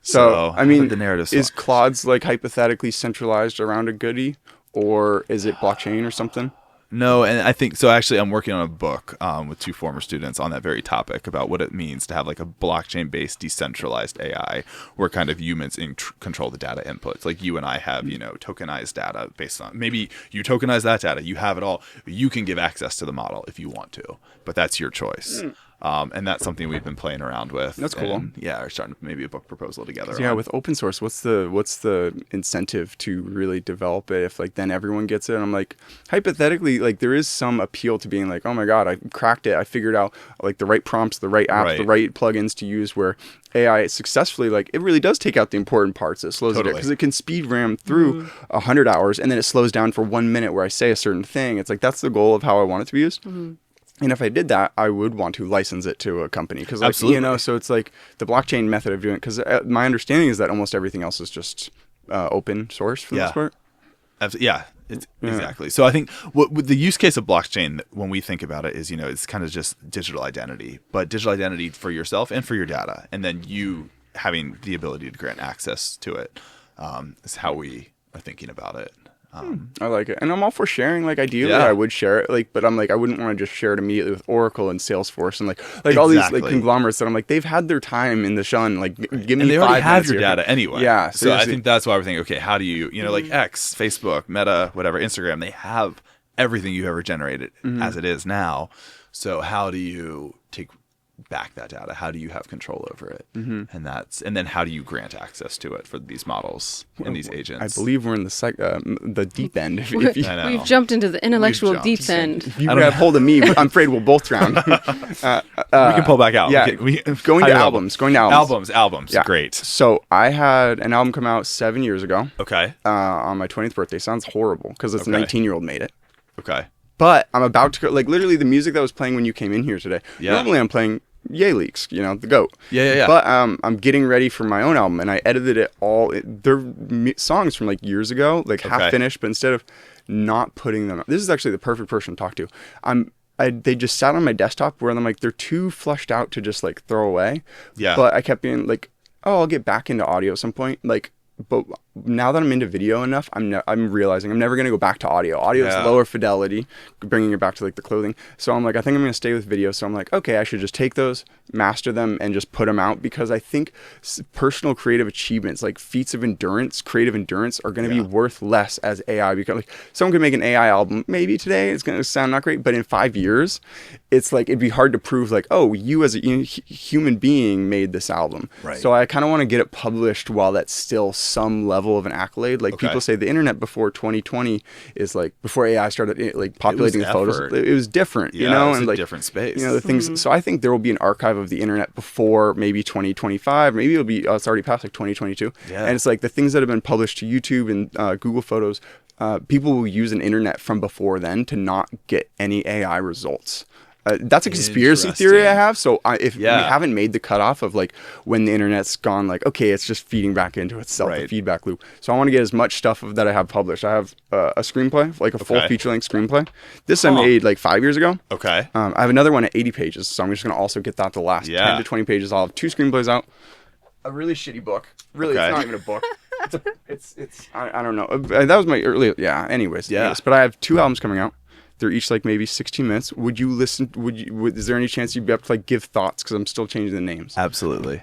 So I mean, the narrative is Claude's like hypothetically centralized around a goodie, or is it blockchain or something? No, and I think so. Actually, I'm working on a book with 2 former students on that very topic about what it means to have like a blockchain-based decentralized AI, where kind of humans control the data inputs. Like you and I have, tokenized data based on, maybe you tokenize that data, you have it all. You can give access to the model if you want to, but that's your choice. And that's something we've been playing around with. That's cool. And, we're starting maybe a book proposal together. Yeah, with open source, what's the incentive to really develop it if like then everyone gets it? And I'm like, hypothetically, like there is some appeal to being like, oh my God, I cracked it. I figured out like the right prompts, the right apps, the right plugins to use where AI successfully, like it really does take out the important parts. It slows it down because it can speed RAM through 100 hours and then it slows down for 1 minute where I say a certain thing. It's like, that's the goal of how I want it to be used. And if I did that, I would want to license it to a company because, like, so it's like the blockchain method of doing it. Because my understanding is that almost everything else is just open source for the most part. Exactly. So I think what the use case of blockchain, when we think about it, is it's kind of just digital identity, but digital identity for yourself and for your data, and then you having the ability to grant access to it is how we are thinking about it. I like it, and I'm all for sharing. Like ideally, I would share it. Like, but I'm like, I wouldn't want to just share it immediately with Oracle and Salesforce and like all these like conglomerates that I'm like, they've had their time in the sun. Like, give me. And they 5 already have your here. data anyway. Yeah. So I think that's why we're thinking, okay, how do you, like X, Facebook, Meta, whatever, Instagram, they have everything you ever generated as it is now. So how do you take back that data? How do you have control over it? And then how do you grant access to it for these models and these agents? I believe we're in the deep end. We've jumped into the intellectual deep end. If you grab hold of me, I'm afraid we'll both drown. We can pull back out. Yeah, going to albums. Albums. Yeah. Great. So I had an album come out 7 years ago. Okay. On my 20th birthday. Sounds horrible because it's a 19-year-old made it. Okay. But I'm about to go, like literally the music that was playing when you came in here today. Yeah. Normally I'm playing Yay Leaks, the GOAT. Yeah. But I'm getting ready for my own album, and I edited it all. They're songs from like years ago, like half finished, but instead of not putting them, this is actually the perfect person to talk to. They just sat on my desktop where I'm like, they're too flushed out to just like throw away. Yeah. But I kept being like, oh, I'll get back into audio at some point. Like, but now that I'm into video enough, I'm realizing I'm never going to go back to audio. Audio is lower fidelity, bringing it back to like the clothing. So I'm like, I think I'm going to stay with video. So I'm like, okay, I should just take those, master them, and just put them out because I think personal creative achievements, like feats of endurance, creative endurance, are going to be worth less as AI. Because like someone could make an AI album, maybe today it's going to sound not great, but in 5 years, it's like it'd be hard to prove like, oh, you as a human being made this album. Right. So I kind of want to get it published while that's still some level of an accolade. Like people say the internet before 2020 is like before AI started like populating the photos. It was different, it was and like different space. The things. So I think there will be an archive of the internet before maybe 2025. Maybe it'll be it's already past like 2022. Yeah. And it's like the things that have been published to YouTube and Google Photos. People will use an internet from before then to not get any AI results. That's a conspiracy theory I have. So if we haven't made the cutoff of like when the internet's gone, like, okay, it's just feeding back into itself, the feedback loop. So I want to get as much stuff that I have published. I have a screenplay, like a full feature-length screenplay. This I made like 5 years ago. Okay. I have another one at 80 pages. So I'm just going to also get that the last 10 to 20 pages. I'll have 2 screenplays out. A really shitty book. Really, it's not even a book. I don't know. That was my early, anyways. But I have 2 albums coming out. They're each like maybe 16 minutes. Would you listen? Is there any chance you'd be able to like give thoughts? Because I'm still changing the names. Absolutely.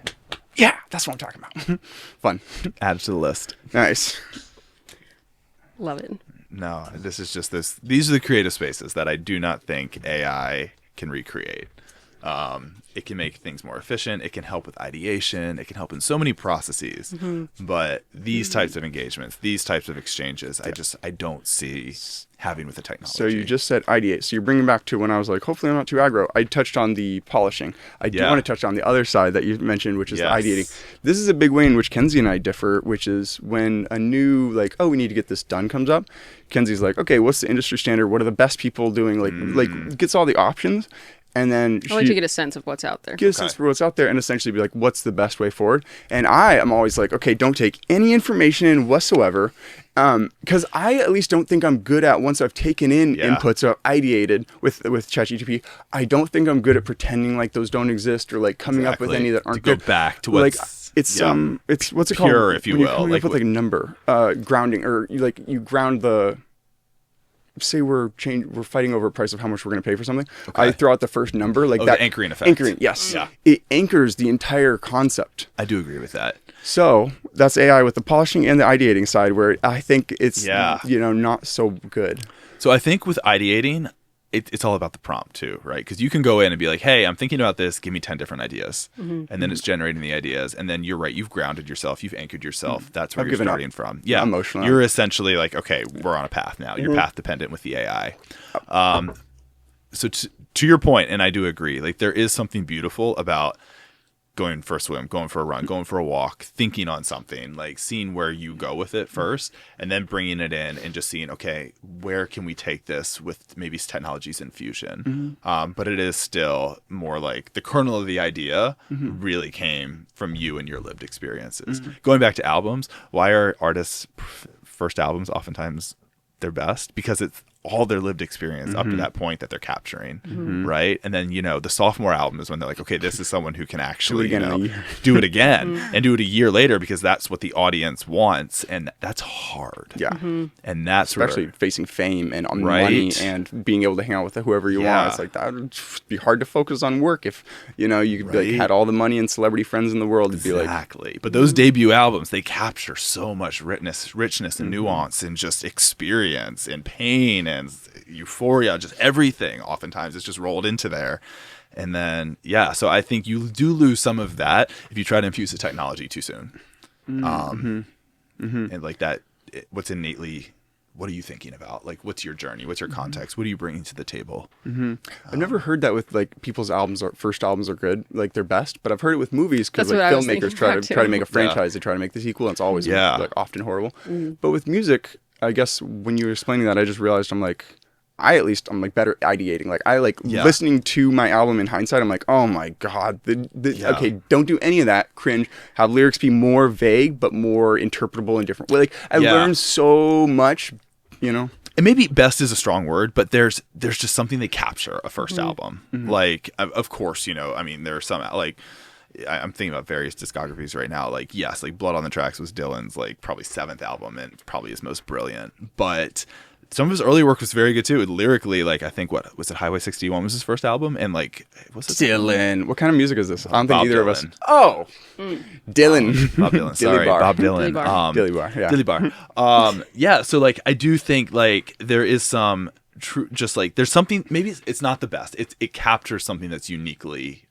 Yeah, that's what I'm talking about. Fun. Add to the list. Nice. Love it. No, this is just this. These are the creative spaces that I do not think AI can recreate. It can make things more efficient. It can help with ideation. It can help in so many processes. But these types of engagements, these types of exchanges, I don't see having with the technology. So you just said ideate. So you're bringing back to when I was like, hopefully I'm not too aggro. I touched on the polishing. I do want to touch on the other side that you mentioned, which is the ideating. This is a big way in which Kenzie and I differ, which is when a new, like, oh, we need to get this done comes up. Kenzie's like, okay, what's the industry standard? What are the best people doing? Like gets all the options. And then I like to get a sense of what's out there. Get a sense for what's out there and essentially be like, what's the best way forward? And I am always like, okay, don't take any information in whatsoever. Because I at least don't think I'm good at, once I've taken in inputs or ideated with ChatGPT, I don't think I'm good at pretending like those don't exist or like coming up with any that aren't good. Go back to what's like, it's what's it pure, called? if you will. Like, with like a number, grounding, or you ground the. Say we're fighting over a price of how much we're going to pay for something. I throw out the first number, like that. The anchoring effect. Anchoring, yes. Yeah. It anchors the entire concept. I do agree with that. So that's AI with the polishing and the ideating side, where I think it's not so good. So I think with ideating, it's all about the prompt too, right? Because you can go in and be like, hey, I'm thinking about this. Give me 10 different ideas. And then it's generating the ideas. And then you're right. You've grounded yourself. You've anchored yourself. That's where you're starting from. Yeah. Emotionally. You're essentially like, okay, we're on a path now. You're path dependent with the AI. So to your point, and I do agree, like there is something beautiful about going for a swim, going for a run, going for a walk, thinking on something, like seeing where you go with it first, and then bringing it in and just seeing, okay, where can we take this with maybe technologies infusion? But it is still more like the kernel of the idea really came from you and your lived experiences. Going back to albums, why are artists' first albums oftentimes their best? Because it's all their lived experience up to that point that they're capturing, right? And then, the sophomore album is when they're like, okay, this is someone who can actually do it again and do it a year later, because that's what the audience wants, and that's hard. Yeah. And that's especially facing fame and money and being able to hang out with whoever you want. It's like, that would be hard to focus on work if, you could be like, had all the money and celebrity friends in the world. To be like, exactly. But those debut albums, they capture so much richness and nuance and just experience and pain and euphoria, just everything oftentimes is just rolled into there. And then so I think you do lose some of that if you try to infuse the technology too soon. And like that, what are you thinking about? Like, what's your journey? What's your context? What are you bringing to the table? I've never heard that with like people's first albums are good, like their best, but I've heard it with movies, because like filmmakers try to make a franchise, they try to make the sequel, and it's always like often horrible. But with music, I guess when you were explaining that, I just realized I'm like better ideating. Like I listening to my album in hindsight, I'm like, oh my God, okay, don't do any of that, cringe. Have lyrics be more vague, but more interpretable in different way. Like I learned so much, And maybe best is a strong word, but there's just something they capture a first album. Like, of course, there are some, like, I'm thinking about various discographies right now. Like, yes, like Blood on the Tracks was Dylan's like probably 7th album and probably his most brilliant. But some of his early work was very good too. Lyrically, like I think what was it, Highway 61 was his first album, and like what's it? Dylan. What kind of music is this? I don't think either of us. Oh, Dylan. Bob Dylan. Sorry, Bob Dylan. Dilly Bar. Dilly Bar. Yeah. So like I do think like there is some true, just like there's something. Maybe it's not the best. It captures something that's uniquely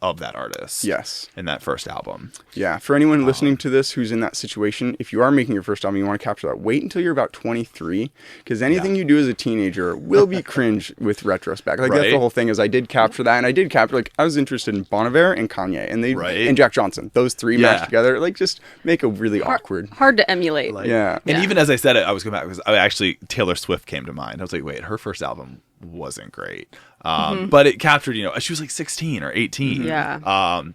of that artist. Yes. In that first album. Yeah. For anyone listening to this who's in that situation, if you are making your first album, you want to capture that, wait until you're about 23, because anything you do as a teenager will be cringe with retrospect. Like that's the whole thing. Is I did capture that, and I did capture, like, I was interested in Bon Iver and Kanye and and Jack Johnson. Those three matched together, like just make a really awkward. Hard to emulate. Like, and even as I said it, I was going back because Taylor Swift came to mind. I was like, wait, her first album wasn't great. But it captured, she was like 16 or 18.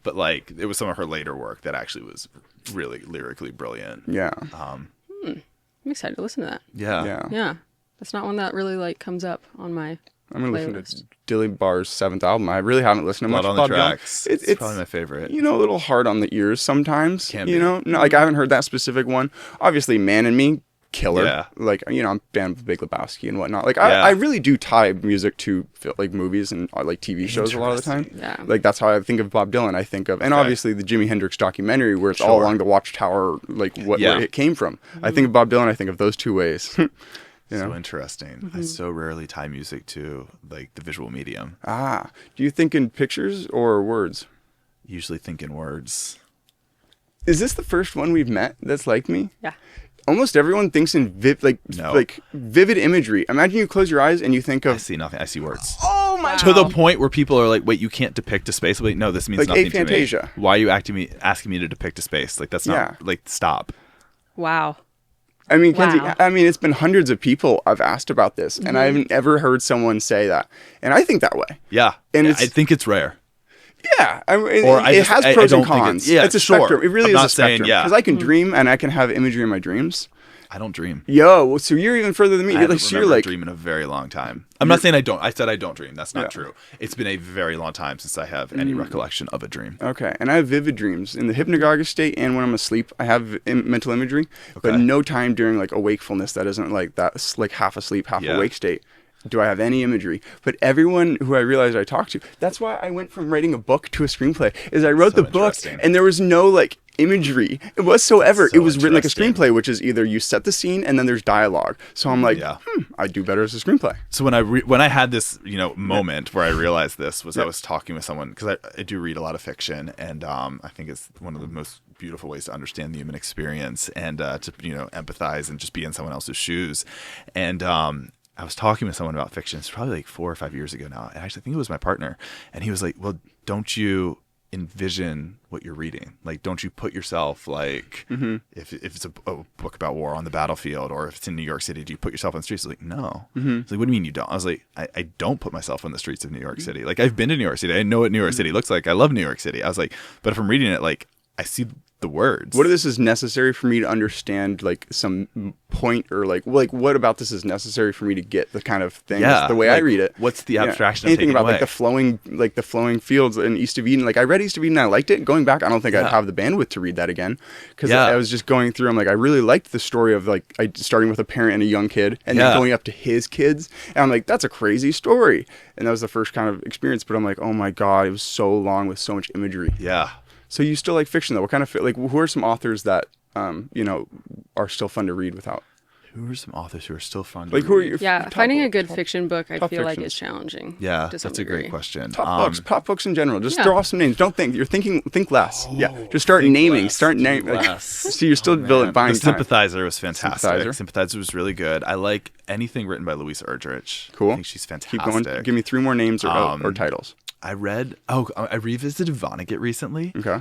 But like it was some of her later work that actually was really lyrically brilliant. I'm excited to listen to that. Yeah. That's not one that really like comes up on my I'm gonna listen to Dilly Bar's 7th album. I really haven't listened to much. Blood on the Tracks. It's probably my favorite. A little hard on the ears sometimes. No, like I haven't heard that specific one. Obviously, Man and Me, killer. Like, I'm a fan of Big Lebowski and whatnot. Like, I really do tie music to like movies and like TV shows a lot of the time. Like that's how I think of Bob Dylan. I think of, and obviously the Jimi Hendrix documentary where it's all along the Watchtower, like where it came from. I think of Bob Dylan. I think of those two ways. So interesting. I so rarely tie music to like the visual medium. Do you think in pictures or words? Usually think in words. Is this the first one we've met that's like me? Yeah. Almost everyone thinks in vivid imagery. Imagine you close your eyes and you think of... I see nothing. I see words. Oh my! To the point where people are like, "Wait, you can't depict a space." Like, no, this means like nothing to me. aphantasia. Why are you asking me to depict a space? Like, that's not like stop. Wow. I mean, Kenzie, it's been hundreds of people I've asked about this, and I haven't ever heard someone say that. And I think that way. Yeah. And I think it's rare. Yeah. It has pros and cons. It's a spectrum. It really is a spectrum. Because I can dream, and I can have imagery in my dreams. I don't dream. Yo, so you're even further than me. I haven't remembered dream in a very long time. I'm not saying I don't. I said I don't dream. That's not true. It's been a very long time since I have any recollection of a dream. Okay, and I have vivid dreams. In the hypnagogic state and when I'm asleep, I have mental imagery, but no time during like a wakefulness that isn't like that, like half asleep, half awake state. Do I have any imagery? But everyone who I realized I talked to, that's why I went from writing a book to a screenplay, is I wrote the book and there was no like imagery whatsoever. It was written like a screenplay, which is either you set the scene and then there's dialogue. So I'm like, I do better as a screenplay. So when I had this moment where I realized this was I was talking with someone, because I do read a lot of fiction, and I think it's one of the most beautiful ways to understand the human experience and to empathize and just be in someone else's shoes. And I was talking with someone about fiction. It's probably like 4 or 5 years ago now. And actually, I think it was my partner. And he was like, well, don't you envision what you're reading? Like, don't you put yourself like, if it's a book about war on the battlefield, or if it's in New York City, do you put yourself on the streets? I was like, no. It's like, what do you mean you don't? I was like, I don't put myself on the streets of New York City. Like, I've been to New York City. I know what New York City looks like. I love New York City. I was like, but if I'm reading it, like, I see the words. What if this is necessary for me to understand like some point, or like what about this is necessary for me to get the kind of thing the way I read it? What's the abstraction? Anything about like the flowing fields in East of Eden? Like I read East of Eden and I liked it. Going back, I don't think I'd have the bandwidth to read that again, because I was just going through. I'm like, I really liked the story of like starting with a parent and a young kid and then going up to his kids, and I'm like, that's a crazy story. And that was the first kind of experience. But I'm like, oh my god, it was so long with so much imagery. Yeah. So you still like fiction though? What kind of who are some authors that are still fun to read without? Who are some authors who are still fun? Like, who are your finding a good fiction book, I feel like is challenging. Yeah, that's a great question. Top books in general. Just throw off some names. Don't think. Think less. Just start naming. Less. Start naming. Like, so you're still buying time. The Sympathizer was fantastic. Sympathizer was really good. I like anything written by Louise Erdrich. Cool. I think she's fantastic. Keep going. Give me 3 more names or titles. I revisited Vonnegut recently. Okay.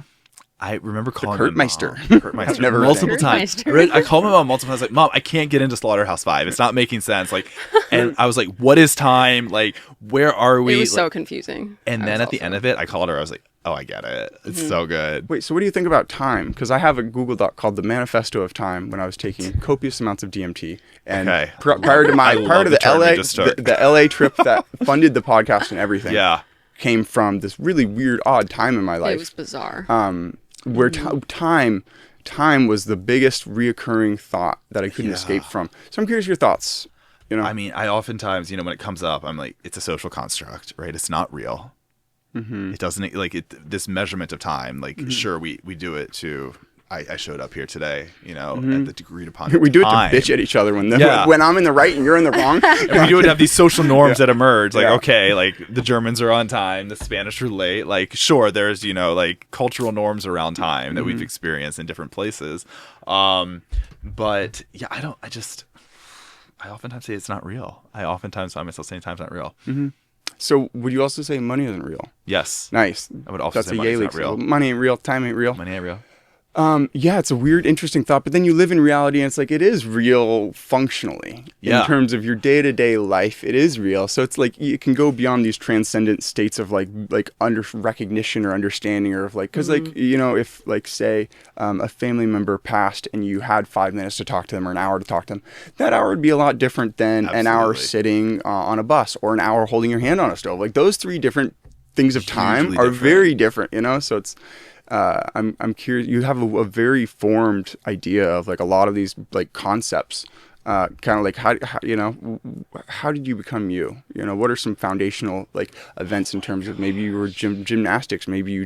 I remember calling Kurt Meister. I've never multiple times. I called my mom multiple times. Like, Mom, I can't get into Slaughterhouse 5. It's not making sense. Like, and I was like, what is time? Like, where are we? It was so confusing. And then at the end of it, I called her. I was like, oh, I get it. It's so good. Wait, so what do you think about time? Because I have a Google Doc called the Manifesto of Time when I was taking copious amounts of DMT. And prior to the LA trip that funded the podcast and everything. Came from this really weird, odd time in my life. It was bizarre. Where time was the biggest reoccurring thought that I couldn't escape from. So I'm curious your thoughts. I mean, I oftentimes, when it comes up, I'm like, it's a social construct, right? It's not real. It doesn't this measurement of time. Like, sure, we do it to. I showed up here today, at the agreed upon we do time. it to bitch at each other when I'm in the right and you're in the wrong. And we do have these social norms that emerge. Like, okay, like the Germans are on time, the Spanish are late. Like, sure, there's, like cultural norms around time that we've experienced in different places. But yeah, I oftentimes say it's not real. I oftentimes find myself saying time's not real. So would you also say money isn't real? Yes. Nice. I would also say money's not real. Money ain't real. Time ain't real. Money ain't real. Yeah, it's a weird, interesting thought, but then you live in reality and it's like, it is real functionally in terms of your day-to-day life. It is real. So it's like, you can go beyond these transcendent states of like under recognition or understanding, or of like, cause like, if like say, a family member passed and you had 5 minutes to talk to them or an hour to talk to them, that hour would be a lot different than an hour sitting on a bus or an hour holding your hand on a stove. Like those 3 different things of time are very different, so it's, I'm curious. You have a very formed idea of like a lot of these like concepts. Kind of like how did you become you? What are some foundational like events in terms of maybe you were gymnastics, maybe you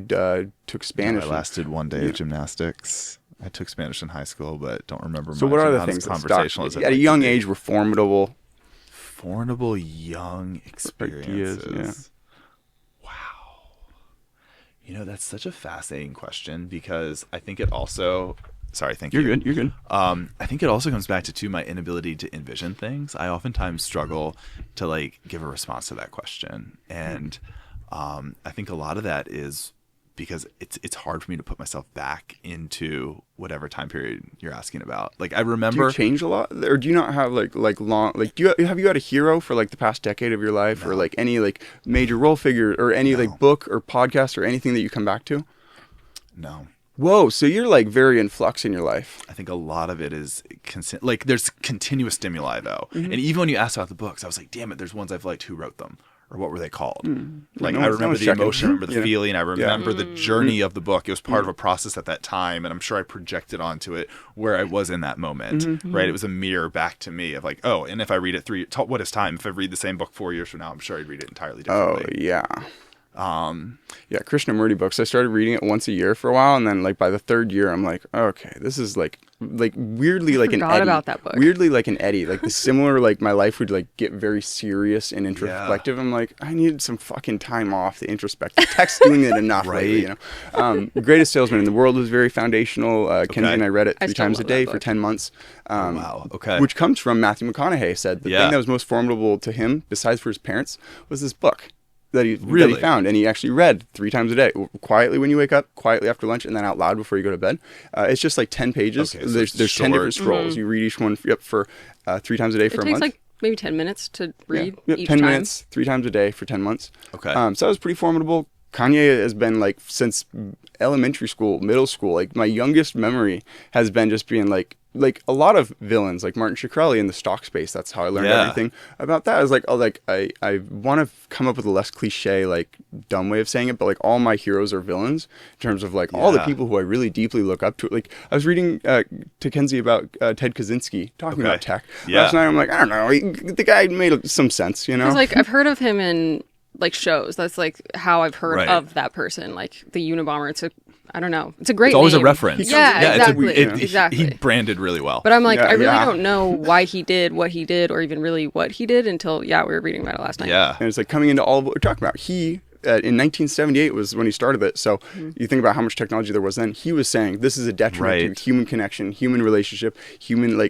took Spanish. I lasted one day of gymnastics. I took Spanish in high school, but don't remember So much. what are the Not things as conversational as I'd at a like young to be. age were formidable? Formidable young experiences. Ideas, Wow. That's such a fascinating question because I think it also... Sorry, thank you. You're good. I think it also comes back to my inability to envision things. I oftentimes struggle to like give a response to that question, and I think a lot of that is because it's hard for me to put myself back into whatever time period you're asking about. Like I remember. Do you change a lot, or do you not have like long like have you had a hero for like the past decade of your life, or like any like major role figure, or any like book or podcast or anything that you come back to? No. Whoa, so you're like very in flux in your life. I think a lot of it is like there's continuous stimuli though. And even when you asked about the books, I was like, damn it, there's ones I've liked. Who wrote them? Or what were they called? Like I remember the emotion, I remember the feeling, I remember the journey of the book. It was part of a process at that time, and I'm sure I projected onto it where I was in that moment, right? It was a mirror back to me of like, oh, and if I read it what is time? If I read the same book 4 years from now, I'm sure I'd read it entirely differently. Oh, yeah. Krishnamurti books. I started reading it once a year for a while, and then like by the third year, I'm like, okay, this is like weirdly like an Eddie. About that book. Weirdly like an Eddie. Like the similar like my life would like get very serious and introspective. I'm like, I need some fucking time off the introspective. Tech's doing it enough, right? Lately, Greatest Salesman in the World was very foundational. Kenzie and I read it 3 times a day for 10 months. Wow. Okay. Which comes from Matthew McConaughey said the thing that was most formidable to him, besides for his parents, was this book that he found, and he actually read 3 times a day, quietly when you wake up, quietly after lunch, and then out loud before you go to bed. It's just like 10 pages. Okay, so there's 10 different scrolls. You read each one for 3 times a day for a month. It takes like maybe 10 minutes to read each 10 time. minutes, 3 times a day for 10 months. Okay. So that was pretty formidable. Kanye has been like since elementary school, middle school. Like my youngest memory has been just being like a lot of villains, like Martin Shkreli in the stock space. That's how I learned everything about that. I was like, I want to come up with a less cliche, like dumb way of saying it, but like all my heroes are villains in terms of like all the people who I really deeply look up to. Like I was reading to Kenzie about Ted Kaczynski talking about tech last night. I'm like, I don't know, the guy made some sense, Because like I've heard of him in like shows. That's like how I've heard of that person, like the Unabomber. I don't know. It's a great It's always name. a reference. Exactly. Exactly. He branded really well. But I'm like, I really don't know why he did what he did, or even really what he did until, we were reading about it last night. Yeah. And it's like coming into all of what we're talking about. He, in 1978 was when he started it. So you think about how much technology there was then. He was saying this is a detriment to human connection, human relationship, human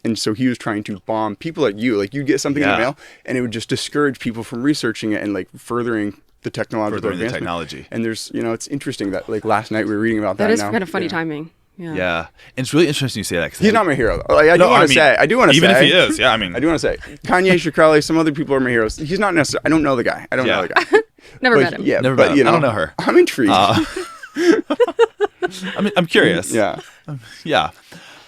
and so he was trying to bomb people like you. Like you'd get something in the mail and it would just discourage people from researching it and like furthering the technological advancement. The technology. And there's, it's interesting that like last night we were reading about that. That is kind of funny timing. Yeah. And it's really interesting you say that. He's not my hero, though. Like, I do want to say. Even if he is, I do want to say. Kanye, Shkreli, some other people are my heroes. He's not necessarily. I don't know the guy. Never met him. Yeah, Never but met him. I don't know her. I'm intrigued. I'm curious. Yeah.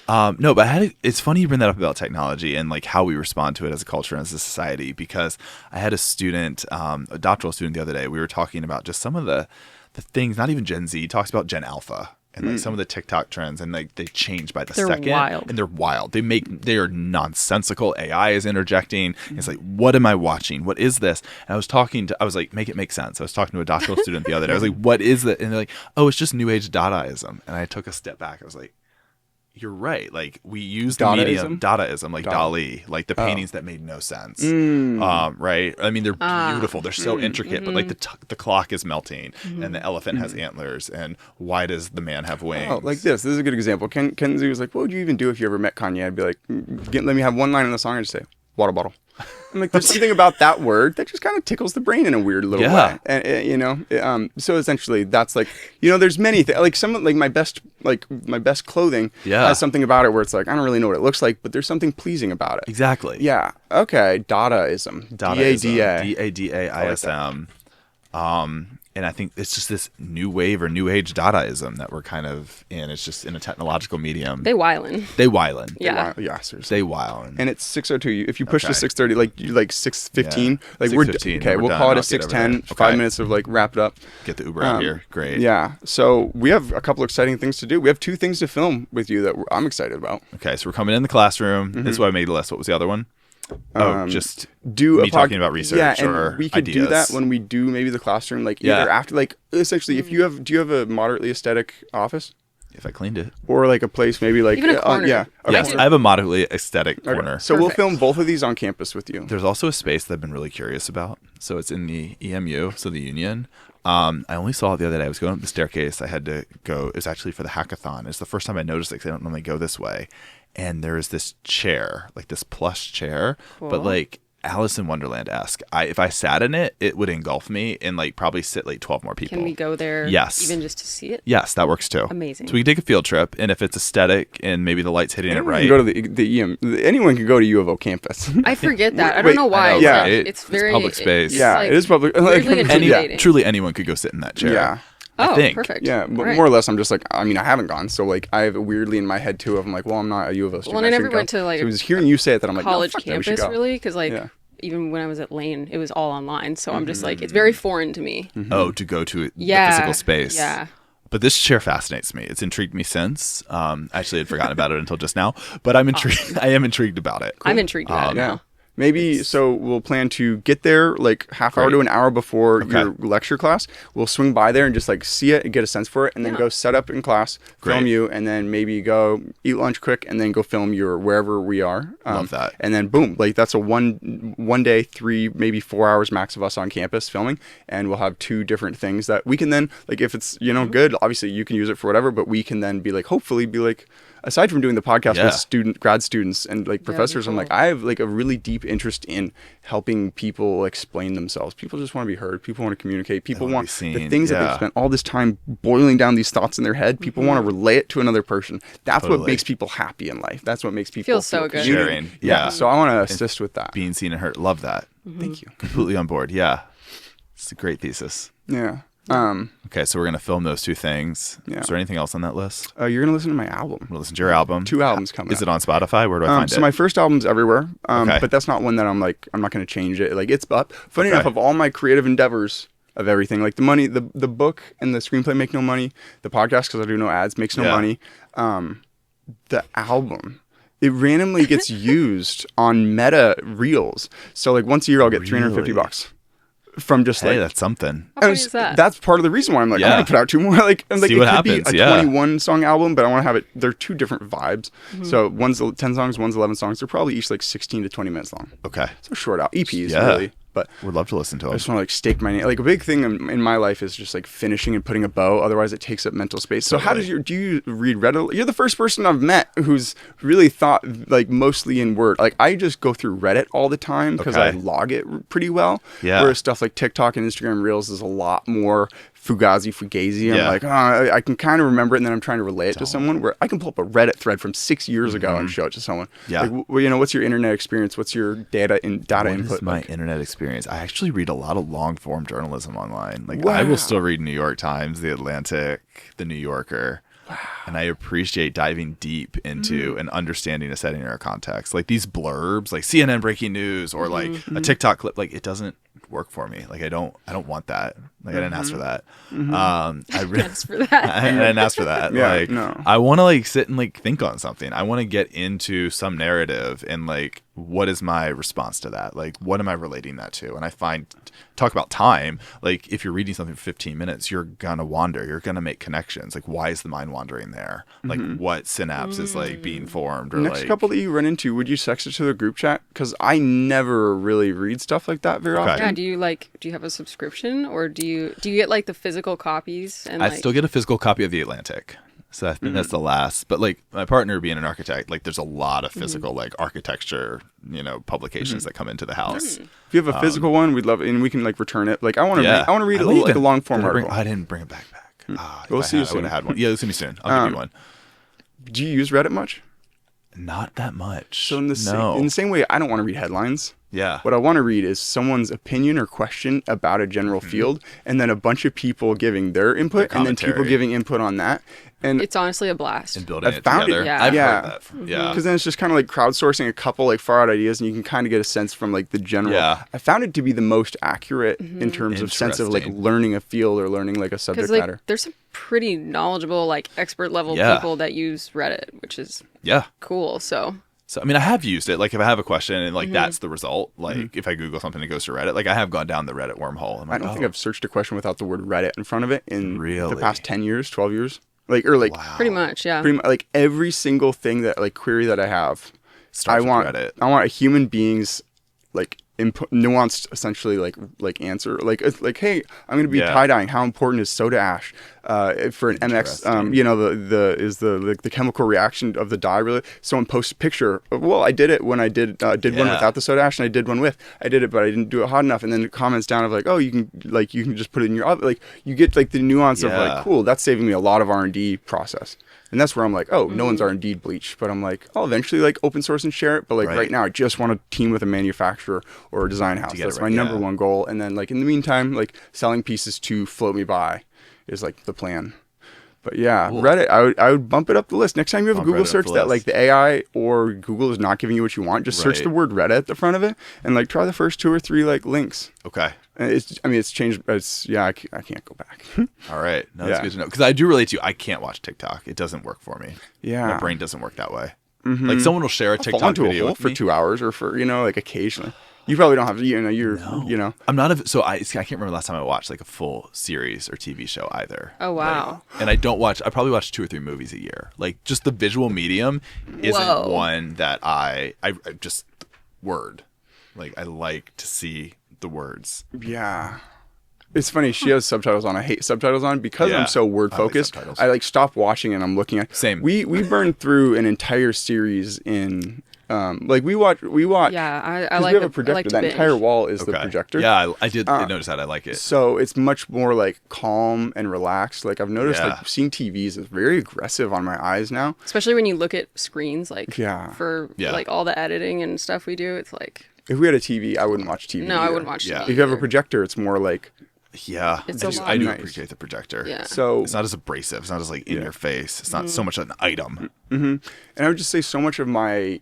No, but it's funny you bring that up about technology and like how we respond to it as a culture and as a society, because I had a student, a doctoral student the other day. We were talking about just some of the things, not even Gen Z, he talks about Gen Alpha and like some of the TikTok trends, and like they change by the second. Wild. And they're wild. They are nonsensical. AI is interjecting. It's like, what am I watching? What is this? And I was like, make it make sense. I was talking to a doctoral student the other day. I was like, what is that? And they're like, oh, it's just new age Dadaism. And I took a step back. I was like, you're right. Like we use the medium Dadaism, like Dali, like the paintings that made no sense. Right? I mean, they're beautiful. They're so intricate, but like the clock is melting, and the elephant has antlers, and why does the man have wings? Oh, like this. This is a good example. Kenzie was like, "What would you even do if you ever met Kanye?" I'd be like, "Let me have one line in the song and just say water bottle." I'm like, there's something about that word that just kind of tickles the brain in a weird little way. And so essentially that's like, there's many things, like some, like my best clothing has something about it where it's like, I don't really know what it looks like, but there's something pleasing about it. Exactly. Yeah. Okay. Dadaism. Dadaism. And I think it's just this new wave or new age Dadaism that we're kind of in. It's just in a technological medium. They wildin'. Yeah. Yeah, seriously. They wildin'. And it's 6:02. If you push to 6:30, like 6:15, like 6:15, we'll call it a 6:10. 5 minutes of like wrap it up. Get the Uber out here. Great. Yeah. So we have a couple exciting things to do. We have 2 things to film with you that I'm excited about. Okay. So we're coming in the classroom. This is why I made the list. What was the other one? Just do me talking about research or and we could ideas. do that when we do maybe the classroom, like either after, like essentially if you have, do you have a moderately aesthetic office? if I cleaned it. Or like a place maybe like even a corner. yeah. Yes, I have a moderately aesthetic corner. So we'll film both of these on campus with you. There's also a space that I've been really curious about. So it's in the EMU, so the union. I only saw it the other day. I was going up the staircase. I had to go. It was actually for the hackathon. It's the first time I noticed it because I don't normally go this way. And there's this chair, like this plush chair, but like Alice in Wonderland-esque. If I sat in it, it would engulf me and like probably sit like 12 more people. Can we go there? Yes. Even just to see it? Yes, that works too. Amazing. So we can take a field trip, and if it's aesthetic and maybe the light's hitting Anyone it right. can go to the EM. Anyone can go to U of O campus. I forget that. I don't know why. I know, yeah. right? It's very public space. Yeah, like it is public. weirdly intimidating. Truly anyone could go sit in that chair. Yeah. Oh, I think. perfect. Yeah, but Right. more or less, I'm just like, I mean, I haven't gone, so like, I have it weirdly in my head too. Of I'm like, well, I'm not a U of O student. Well, and I never shouldn't went go. to like So it was hearing you say it that I'm like, college no, fuck that, we should campus go. really, because like Yeah. even when I was at Lane, it was all online. So I'm just like, it's very foreign to me. Oh, to go to Yeah. the physical space. Yeah. But this chair fascinates me. It's intrigued me since. Actually, I'd forgotten about it until just now. But I'm intrigued. I am intrigued about it. I'm intrigued about it Yeah. now. Maybe so we'll plan to get there like half hour to an hour before your lecture class. We'll swing by there and just like see it and get a sense for it, and then go set up in class, film Great. you, and then maybe go eat lunch quick and then go film your wherever we are. Love that. And then boom, like that's a one day, 3 maybe 4 hours max of us on campus filming, and we'll have 2 different things that we can then like if it's good, obviously you can use it for whatever, but we can then be like hopefully be like, aside from doing the podcast with grad students and like professors, I'm like, I have like a really deep interest in helping people explain themselves. People just want to be heard. People want to communicate. People want the things that they've spent all this time boiling down these thoughts in their head. People want to relay it to another person. That's what makes people happy in life. That's what makes people Feels so good. Sharing. Yeah. So I want to assist with that. Being seen and heard. Love that. Thank you. Completely on board. Yeah. It's a great thesis. Yeah. Okay, so we're going to film those 2 things. Yeah. Is there anything else on that list? You're gonna listen to my album. We'll listen to your album. 2 albums coming. Is it on Spotify? Where do I find So it? my first album's everywhere, Okay. but that's not one that I'm not going to change it. Like it's up. Funny enough, of all my creative endeavors of everything, like the money, the book and the screenplay make no money. The podcast, because I do no ads, makes no money. The album, it randomly gets used on Meta Reels. So like once a year, I'll get $350 from just Hey, that's something. How funny is that? That's part of the reason why I'm like, I'm gonna put out 2 more. Like, I'm like, See it what could happens, be a 21 song album, but I want to have it. They're 2 different vibes. So one's 10 songs, one's 11 songs. They're probably each like 16 to 20 minutes long. Okay. So short out EPs really. But Would love to listen to I them. just want to like stake my name. Like a big thing in my life is just like finishing and putting a bow. Otherwise, it takes up mental space. So how do you read Reddit? You're the first person I've met who's really thought like mostly in Word. Like I just go through Reddit all the time because I log it pretty well. Yeah. Whereas stuff like TikTok and Instagram Reels is a lot more fugazi. I'm like, I can kind of remember it, and then I'm trying to relay it to someone. Where I can pull up a Reddit thread from 6 years ago and show it to someone. Yeah. Like, what's your internet experience? What's your data input? What is my like? internet experience? I actually read a lot of long form journalism online. Like I will still read New York Times, The Atlantic, The New Yorker. Wow. And I appreciate diving deep into and understanding a setting or a context. Like these blurbs, like CNN breaking news or like a TikTok clip, like it doesn't work for me. Like I don't want that. Like I didn't ask for that. I didn't ask for that. I didn't ask for that. Yeah, like no. I want to like sit and like think on something. I want to get into some narrative and like what is my response to that? Like what am I relating that to? And I find talk about time, like if you're reading something for 15 minutes, you're gonna wander. You're gonna make connections. Like why is the mind wandering there? Like what synapse is like being formed or Next like couple that you run into, would you text it to the group chat? Because I never really read stuff like that very often. Yeah, do you have a subscription, or do you get like the physical copies? And I like... still get a physical copy of The Atlantic. So I think that's the last. But like my partner being an architect, like there's a lot of physical like architecture, publications that come into the house. If you have a physical one, we'd love it, and we can like return it. Like I want to read like a long form article. I didn't bring a backpack. We'll see you I soon. would have had one. Yeah, you'll see me soon. I'll give you one. Do you use Reddit much? Not that much. So in the same way, I don't want to read headlines. Yeah. What I want to read is someone's opinion or question about a general field, and then a bunch of people giving their input, and then people giving input on that. And it's honestly a blast. And building it found together. it. Yeah. I've Yeah. heard that. Yeah. because then it's just kind of like crowdsourcing a couple like far out ideas, and you can kind of get a sense from like the general. Yeah. I found it to be the most accurate in terms of sense of like Interesting. learning a field or learning like a subject Because matter. there's some pretty knowledgeable, like expert level people that use Reddit, which is cool. So I mean, I have used it. Like, if I have a question and like that's the result. Like, if I Google something, it goes to Reddit. Like, I have gone down the Reddit wormhole. I'm like, I don't think I've searched a question without the word Reddit in front of it in the past 10 years, 12 years. Pretty much, yeah. Like every single thing that like query that I have, Starts I want Reddit. I want a human being's like input, nuanced, essentially like answer. Like it's like, hey, I'm gonna be tie dyeing. How important is soda ash for an MX? You know, the chemical reaction of the dye really. Someone posts a picture. Well, I did it when I did one without the soda ash, and I did one with. I did it, but I didn't do it hot enough. And then the comments down of like, oh, you can just put it in your oven. Like you get like the nuance of like, cool, that's saving me a lot of R&D process. And that's where I'm like, oh, no one's R&D bleach. But I'm like, I'll eventually like open source and share it. But like right now, I just want to team with a manufacturer or a design house. That's my number one goal. And then like in the meantime, like selling pieces to float me by is like the plan. But yeah, cool. Reddit, I would bump it up the list. Next time you have a Google search that like the AI or Google is not giving you what you want, just search the word Reddit at the front of it and like try the first 2 or 3 like links. Okay. And it's changed. I can't go back. All right. No, that's good to know. Because I do relate to you. I can't watch TikTok. It doesn't work for me. Yeah. My brain doesn't work that way. Mm-hmm. Like someone will share a TikTok video for 2 hours or for, like occasionally. You probably don't have, I'm not I can't remember the last time I watched like a full series or TV show either. Oh, wow. Like, and I probably watch 2 or 3 movies a year. Like just the visual medium isn't one that I just word. Like I like to see the words. Yeah. It's funny. She has subtitles on. I hate subtitles on because I'm so word focused. I like stop watching and I'm looking at. Same. We burned through an entire series in. We watch. Yeah, I like. We have a projector. Like that entire wall is the projector. Yeah, I did notice that. I like it. So it's much more like calm and relaxed. Like I've noticed, like seeing TVs is very aggressive on my eyes now. Especially when you look at screens, like for like all the editing and stuff we do. It's like if we had a TV, I wouldn't watch TV. No, I wouldn't watch TV. Yeah. If you have a projector, it's more like. Yeah, I do appreciate the projector. Yeah. So it's not as abrasive. It's not as like in your face. It's not so much an item. Mm-hmm. And I would just say so much of my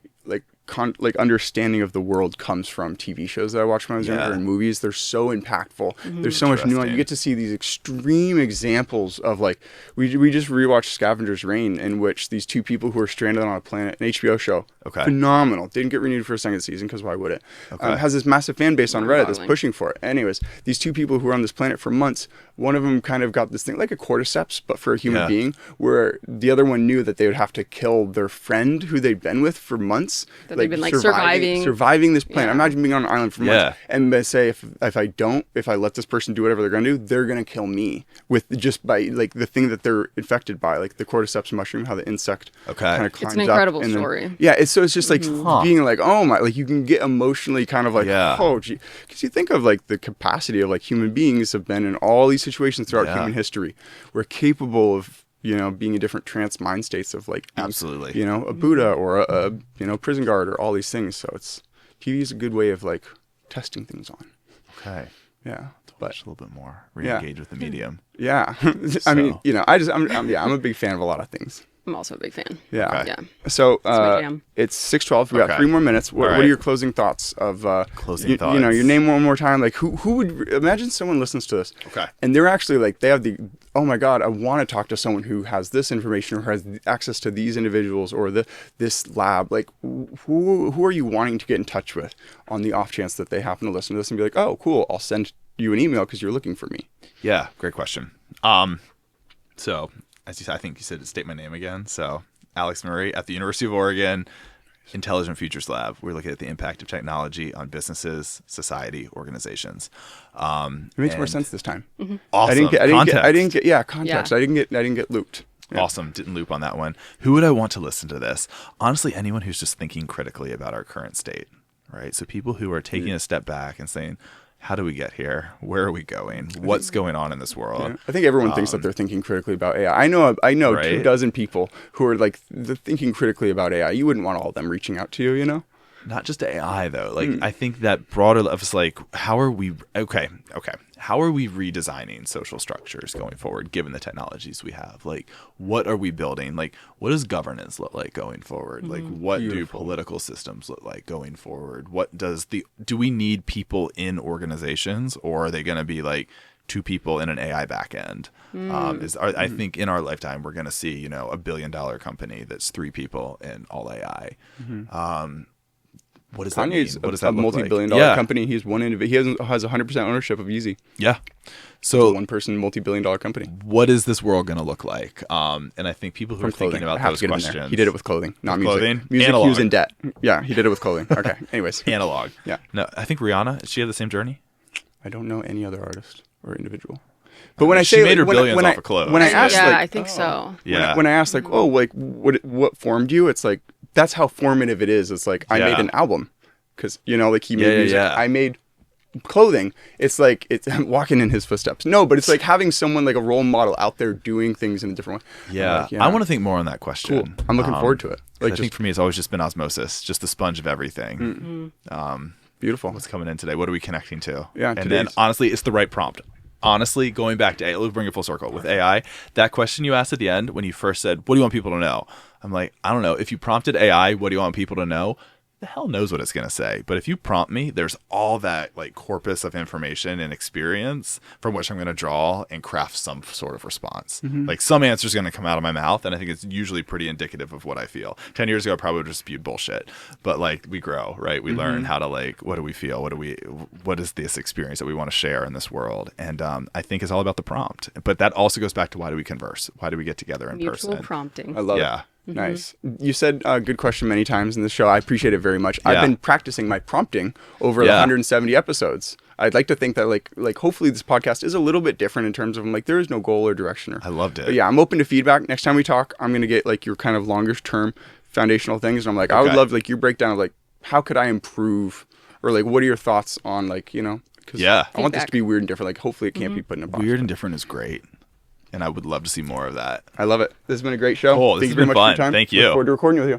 understanding of the world comes from TV shows that I watched when I was younger and movies. They're so impactful. Mm-hmm. There's so much nuance. You get to see these extreme examples of like we just rewatched Scavenger's Reign, in which these 2 people who are stranded on a planet, an HBO show, phenomenal. Didn't get renewed for a second season because why would it? Has this massive fan base on Reddit that's pushing for it. Anyways, these 2 people who are on this planet for months. One of them kind of got this thing like a cordyceps, but for a human being, where the other one knew that they would have to kill their friend who they'd been with for months. That they've been like surviving this planet. Imagine being on an island for months, and they say if I let this person do whatever they're gonna do, they're gonna kill me with just by like the thing that they're infected by, like the cordyceps mushroom, how the insect kind of climbs up. It's an incredible story. It's just like being like, oh my, like you can get emotionally kind of like, oh gee, because you think of like the capacity of like human beings have been in all these situations throughout human history. We're capable of being in different trance mind states of like absolutely a Buddha or a prison guard or all these things. So TV is a good way of like testing things on. Okay. Yeah. But a little bit more re-engage with the medium. Yeah. I mean, I'm a big fan of a lot of things. I'm also a big fan. Yeah. Okay. Yeah. So it's 6:12. We got 3 more minutes. What are your closing thoughts of closing thoughts? Your name one more time. Like who would imagine someone listens to this? Okay. And they're actually like they have the oh my God, I want to talk to someone who has this information or has access to these individuals or this lab. Like who are you wanting to get in touch with on the off chance that they happen to listen to this and be like, oh cool, I'll send you an email because you're looking for me. Yeah, great question. So as you said, I think you said state my name again. So Alex Murray at the University of Oregon Intelligent Futures Lab. We're looking at the impact of technology on businesses, society, organizations. It makes more sense this time. Mm-hmm. Awesome. I didn't get context. Yeah. I didn't get looped. Yeah. Awesome. Didn't loop on that one. Who would I want to listen to this? Honestly, anyone who's just thinking critically about our current state, right? So people who are taking a step back and saying, how do we get here? Where are we going? What's going on in this world? Yeah. I think everyone thinks that they're thinking critically about AI. I know right? 2 dozen people who are like thinking critically about AI. You wouldn't want all of them reaching out to you, Not just AI though. Like I think that broader level is like, how are we redesigning social structures going forward given the technologies we have? Like what are we building? Like what does governance look like going forward? Like what do political systems look like going forward? Do we need people in organizations, or are they going to be like 2 people in an AI backend? I think in our lifetime we're going to see, $1 billion company that's 3 people in all AI. What does that Kanye's mean? What does a that look multi-billion-dollar company. He's one individual. He has 100% ownership of Yeezy. Yeah. It's So a one-person multi-billion-dollar company. what is this world going to look like? And I think people who are thinking about those questions. He did it with clothing, not music. Clothing? Music, Analog. he was in debt. Yeah, he did it with clothing. Okay. Anyways. Analog. Yeah. No, I think Rihanna. Does she have the same journey? I don't know any other artist or individual. But when I she say made her when billions I, off of clothes. when I asked, yeah, like, I think so. Yeah. when I asked, like, oh, like, what formed you? It's like, that's how formative it is. It's like, I made an album. Because, you know, like, he made music. Yeah. I made clothing. It's like, I'm walking in his footsteps. No, but it's like having someone, like a role model out there doing things in a different way. Yeah. Like, I want to think more on that question. Cool. I'm looking forward to it. Like, I think for me, it's always just been osmosis, just the sponge of everything. Beautiful. What's coming in today? What are we connecting to? Yeah, and then honestly, it's the right prompt. Honestly, going back to AI, let's bring it full circle with AI. That question you asked at the end when you first said, "What do you want people to know?" I'm like, I don't know. If you prompted AI, "What do you want people to know?" The hell knows what it's going to say. But if you prompt me, there's all that like corpus of information and experience from which I'm going to draw and craft some sort of response. Like some answer is going to come out of my mouth, and I think it's usually pretty indicative of what I feel. 10 years ago, I probably would have just spewed bullshit. But like we grow, right? We learn how to like, what do we feel? What is this experience that we want to share in this world? And I think it's all about the prompt. But that also goes back to why do we converse? Why do we get together in person? Mutual prompting. I love it. Yeah. Nice. You said good question many times in the show. I appreciate it very much. I've been practicing my prompting over the 170 episodes. I'd like to think that like hopefully this podcast is a little bit different in terms of like there is no goal or direction. I loved it. But yeah, I'm open to feedback. Next time we talk, I'm gonna get like your kind of longer term foundational things, and I'm like I would love like your breakdown of like how could I improve, or like what are your thoughts on like because I want this to be weird and different. Like hopefully it can't be put in a box. Weird and different is great. And I would love to see more of that. I love it. This has been a great show. Cool. This has been fun. Thank you. Look forward to recording with you.